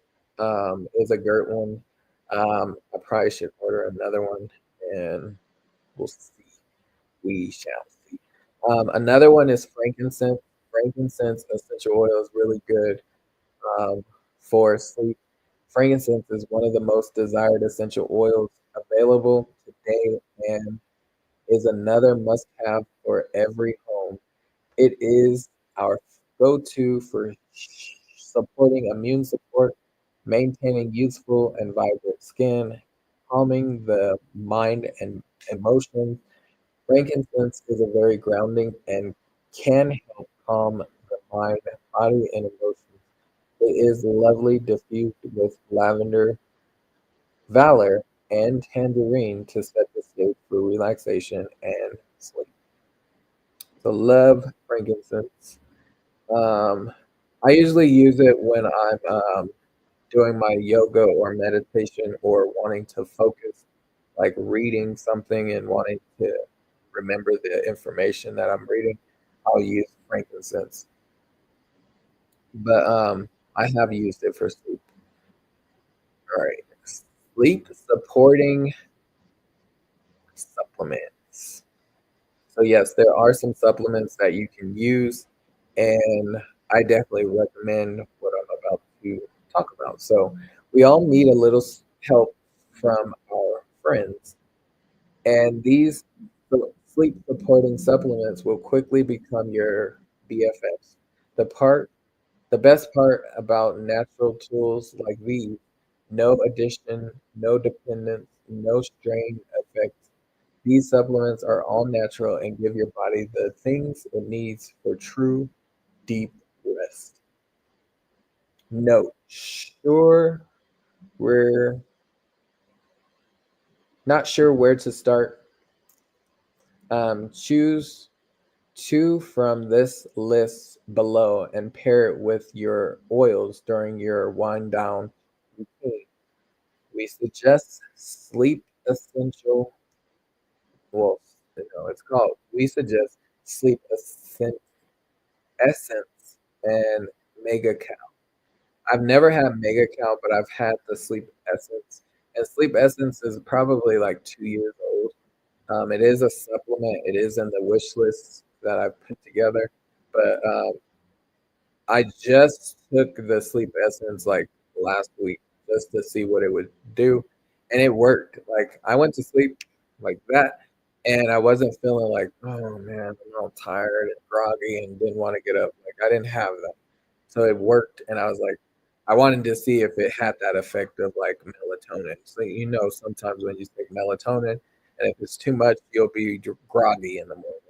is a Gert one. I probably should order another one, and we'll see. We shall see. Another one is frankincense. Frankincense essential oil is really good um, for sleep. Frankincense is one of the most desired essential oils available today and is another must-have for every home. It is our go-to for supporting immune support, maintaining youthful and vibrant skin, calming the mind and emotions. Frankincense is a very grounding and can help calm the mind, body, and emotions. It is lovely diffused with lavender, valor, and tangerine to set the stage for relaxation and sleep. So love frankincense. Um, I usually use it when I'm doing my yoga or meditation or wanting to focus, like reading something and wanting to remember the information that I'm reading. I'll use frankincense, but I have used it for sleep. All right. Sleep supporting supplements. So yes, there are some supplements that you can use, and I definitely recommend what I'm about to talk about. So we all need a little help from our friends, and these sleep supporting supplements will quickly become your BFFs. The part, the best part about natural tools like these, no addition, no dependence, no strain effects. These supplements are all natural and give your body the things it needs for true deep rest. Note, we're not sure where to start. Choose two from this list below and pair it with your oils during your wind down routine. We suggest sleep essential. Well, it's called. We suggest sleep essence and mega. I've never had Mega Cow, but I've had the Sleep Essence. And Sleep Essence is probably like 2 years old. It is a supplement. It is in the wish list that I've put together. But I just took the Sleep Essence like last week just to see what it would do. And it worked. Like I went to sleep like that. And I wasn't feeling like, oh man, I'm all tired and groggy and didn't want to get up. Like I didn't have that. So it worked, and I was like, I wanted to see if it had that effect of like melatonin. So sometimes when you take melatonin, and if it's too much, you'll be groggy in the morning.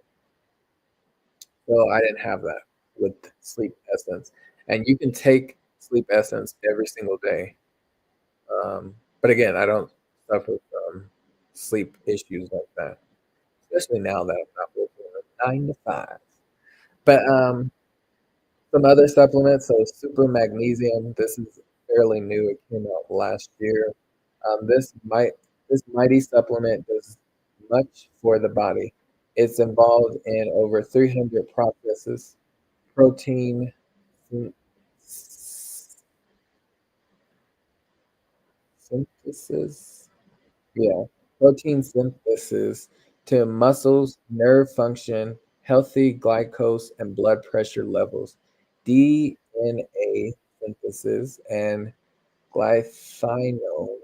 So I didn't have that with Sleep Essence, and you can take Sleep Essence every single day. But again, I don't suffer from sleep issues like that, especially now that I'm not working a 9 to 5. But some other supplements, so super magnesium. This is fairly new. It came out last year. This mighty supplement does much for the body. It's involved in over 300 processes, protein syn- synthesis, yeah, protein synthesis to muscles, nerve function, healthy glucose and blood pressure levels, DNA synthesis, and glycinol,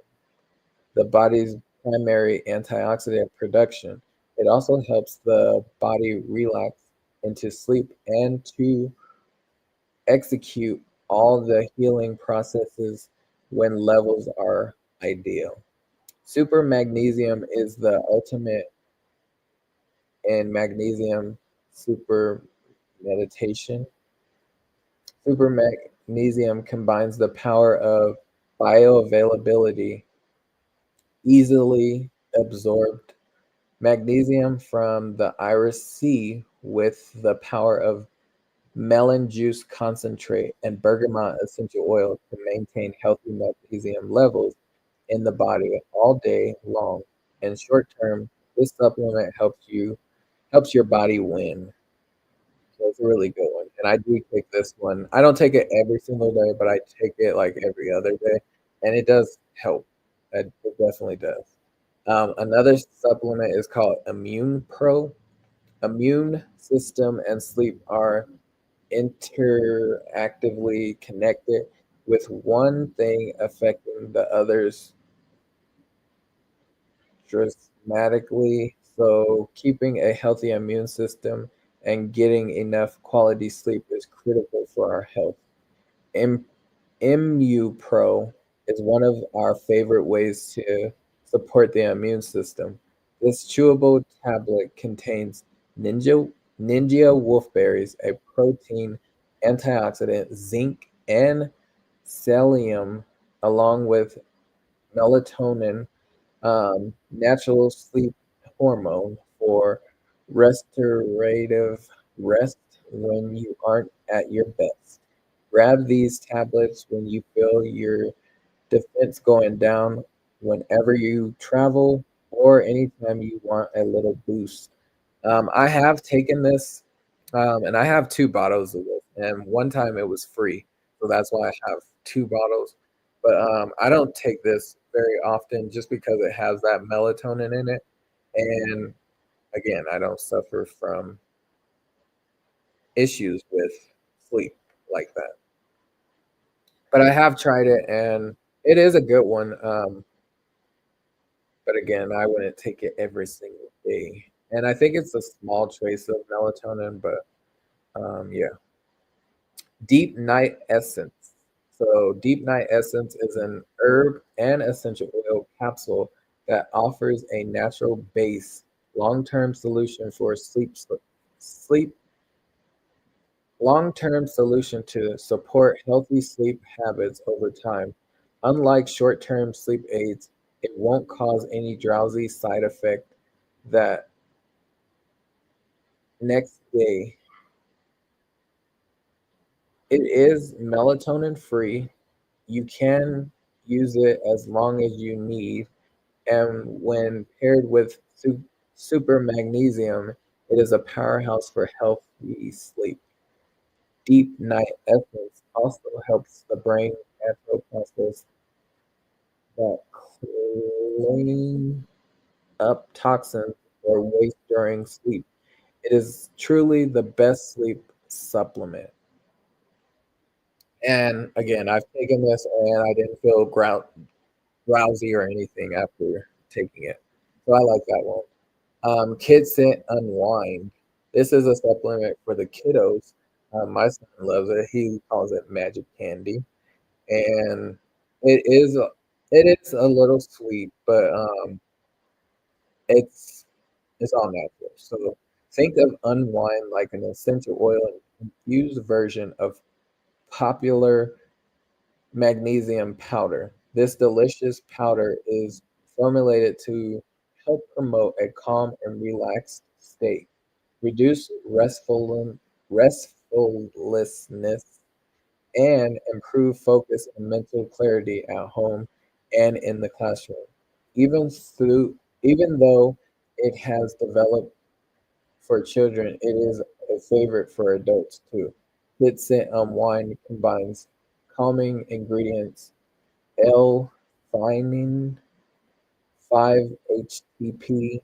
the body's primary antioxidant production. It also helps the body relax into sleep and to execute all the healing processes when levels are ideal. Super magnesium is the ultimate in magnesium super meditation. Super magnesium combines the power of bioavailability, easily absorbed magnesium from the iris sea with the power of melon juice concentrate and bergamot essential oil to maintain healthy magnesium levels in the body all day long. In short term, this supplement helps your body win. So it's a really good one. And I do take this one. I don't take it every single day, but I take it like every other day. And it does help. It definitely does. Another supplement is called Immune Pro. Immune system and sleep are interactively connected, with one thing affecting the others dramatically. So, keeping a healthy immune system and getting enough quality sleep is critical for our health. Im- Pro is one of our favorite ways to support the immune system. This chewable tablet contains ninja wolfberries, a protein, antioxidant, zinc, and selenium, along with melatonin, natural sleep hormone for restorative rest when you aren't at your best. Grab these tablets when you feel your defense going down, whenever you travel, or anytime you want a little boost. I have taken this, and I have 2 bottles of this, and one time it was free, so that's why I have 2 bottles. but, I don't take this very often just because it has that melatonin in it, and again, I don't suffer from issues with sleep like that. But I have tried it, and it is a good one, but again, I wouldn't take it every single day, and I think it's a small trace of melatonin, but, yeah. Deep Night Essence. So, Deep Night Essence is an herb and essential oil capsule that offers a natural base, long-term solution for sleep long-term solution to support healthy sleep habits over time. Unlike short-term sleep aids, it won't cause any drowsy side effect that next day. It is melatonin free. You can use it as long as you need, and when paired with super magnesium, it is a powerhouse for healthy sleep. Deep Night Essence also helps the brain natural process that clean up toxins or waste during sleep. It is truly the best sleep supplement. And again, I've taken this and I didn't feel drowsy or anything after taking it. So I like that one. Kid Sit Unwind. This is a supplement for the kiddos. My son loves it. He calls it magic candy, and it is it is a little sweet, but it's it's all natural. So think of Unwind like an essential oil infused version of popular magnesium powder. This delicious powder is formulated to help promote a calm and relaxed state, reduce restfulness, and improve focus and mental clarity at home and in the classroom. Even though it has developed for children, it is a favorite for adults too. Kids Sit Wine combines calming ingredients L-theanine, 5-HTP,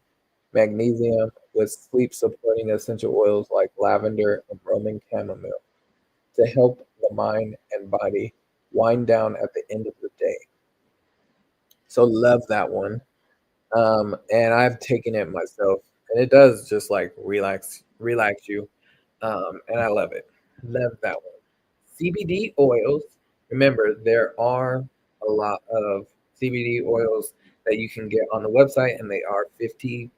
magnesium with sleep-supporting essential oils like lavender and Roman chamomile to help the mind and body wind down at the end of the day. So love that one. And I've taken it myself, and it does just like relax you. And I love it. Love that one. CBD oils. Remember, there are a lot of CBD oils that you can get on the website, and they are 50%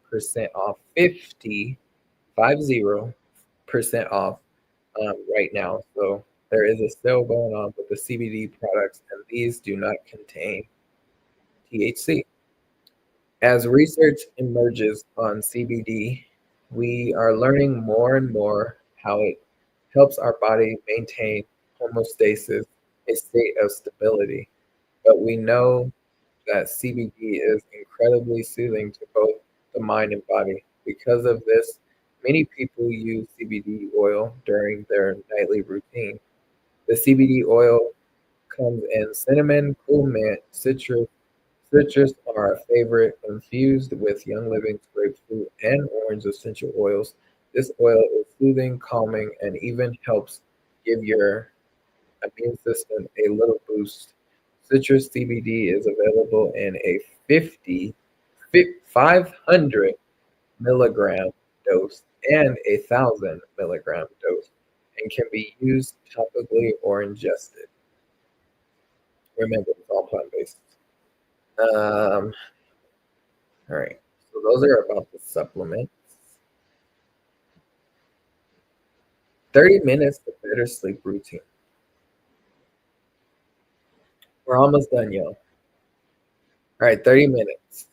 off, 50% off right now. So there is a sale going on with the CBD products, and these do not contain THC. As research emerges on CBD, we are learning more and more how it helps our body maintain homeostasis, a state of stability. But we know that CBD is incredibly soothing to both the mind and body. Because of this, many people use CBD oil during their nightly routine. The CBD oil comes in cinnamon, cool mint, citrus are a favorite, infused with Young Living's grapefruit and orange essential oils. This oil is soothing, calming, and even helps give your immune system a little boost. Citrus CBD is available in a 500 milligram dose and a 1,000 milligram dose and can be used topically or ingested. Remember, it's all plant based. Um, all right. So those are about the supplements. 30 minutes to better sleep routine. We're almost done, y'all. All right, 30 minutes.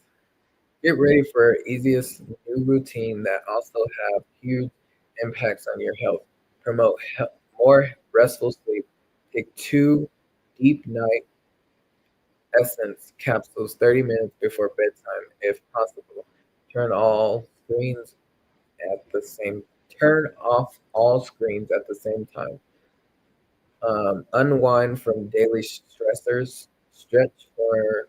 Get ready for easiest new routine that also have huge impacts on your health. Promote more restful sleep. Take 2 deep night essence capsules 30 minutes before bedtime if possible. Turn all screens at the same turn off all screens at the same time. Unwind from daily stressors. stretch for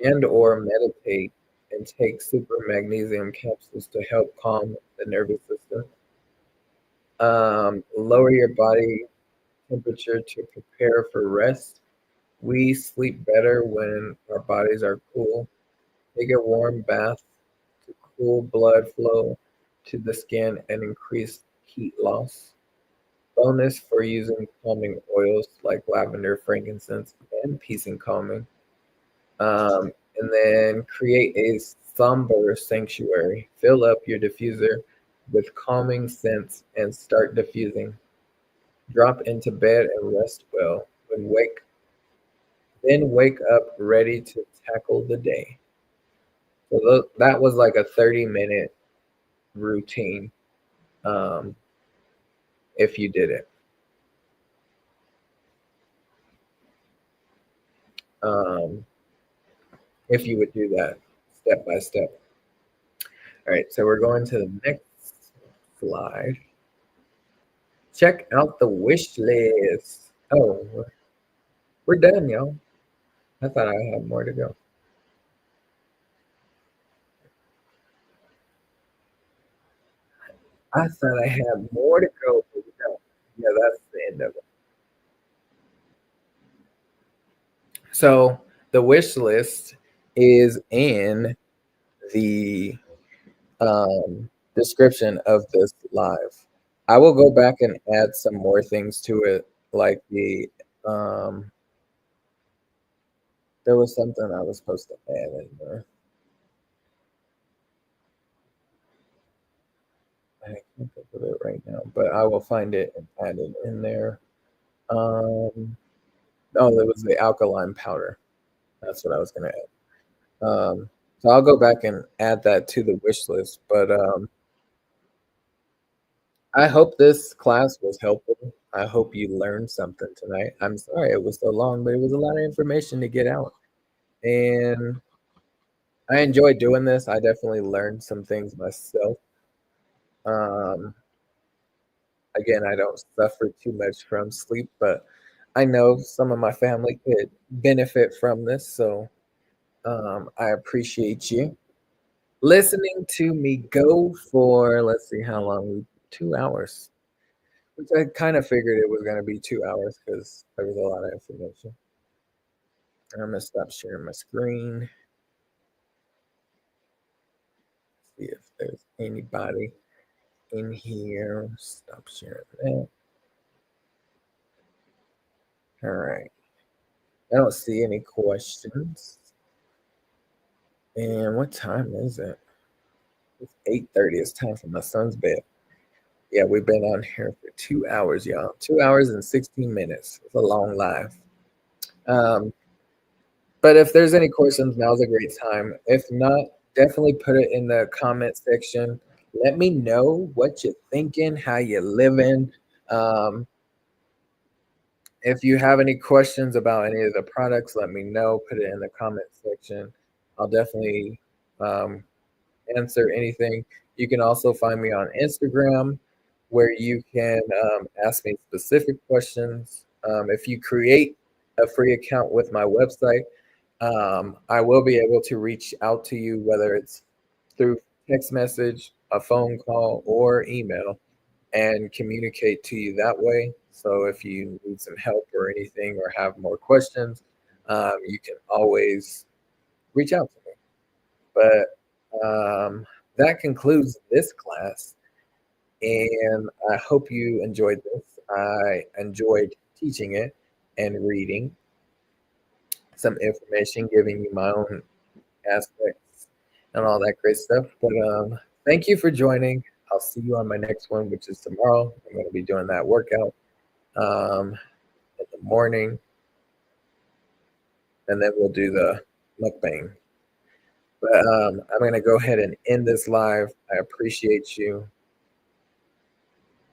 and or meditate and take super magnesium capsules to help calm the nervous system. Lower your body temperature to prepare for rest. We sleep better when our bodies are cool. Take a warm bath to cool blood flow to the skin and increase heat loss. Bonus for using calming oils like lavender, frankincense, and peace and calming. And then create a somber sanctuary. Fill up your diffuser with calming scents and start diffusing. Drop into bed and rest well. Then wake up ready to tackle the day. So that was like a 30-minute routine, um, if you did it. Um, if you would do that step by step. All right, so we're going to the next slide. Check out the wish list. Oh, we're done, y'all. I thought I had more to go. I thought I had more to go, but no. Yeah, that's the end of it. So the wish list is in the description of this live. I will go back and add some more things to it, like um, there was something I was supposed to add in there. I can't think of it right now, but I will find it and add it in there. Um, oh, it was the alkaline powder. That's what I was going to add. So I'll go back and add that to the wish list. But I hope this class was helpful. I hope you learned something tonight. I'm sorry it was so long, but it was a lot of information to get out. And I enjoyed doing this. I definitely learned some things myself. Um, again, I don't suffer too much from sleep, but I know some of my family could benefit from this. So I appreciate you listening to me go for, let's see how long, 2 hours, which I kind of figured it was going to be 2 hours because there was a lot of information. I'm going to stop sharing my screen. See if there's anybody in here. Stop sharing that. All right. I don't see any questions. And what time is it? It's 8:30. It's time for my son's bed. Yeah, we've been on here for 2 hours, y'all. 2 hours and 16 minutes. It's a long live. Um, but if there's any questions, now's a great time. If not, definitely put it in the comment section. Let me know what you're thinking, how you're living. Um, if you have any questions about any of the products, let me know. Put it in the comment section. I'll definitely um, answer anything. You can also find me on Instagram where you can ask me specific questions. If you create a free account with my website, I will be able to reach out to you, whether it's through text message, a phone call, or email, and communicate to you that way. So if you need some help or anything or have more questions, you can always reach out to me. But that concludes this class, and I hope you enjoyed this. I enjoyed teaching it and reading some information, giving you my own aspects and all that great stuff. But thank you for joining. I'll see you on my next one, which is tomorrow. I'm going to be doing that workout in the morning, and then we'll do the mukbang. But I'm going to go ahead and end this live. I appreciate you.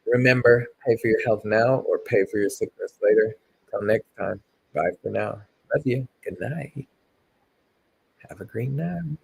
Remember, pay for your health now or pay for your sickness later. Till next time. Bye for now. Love you. Good night. Have a great night.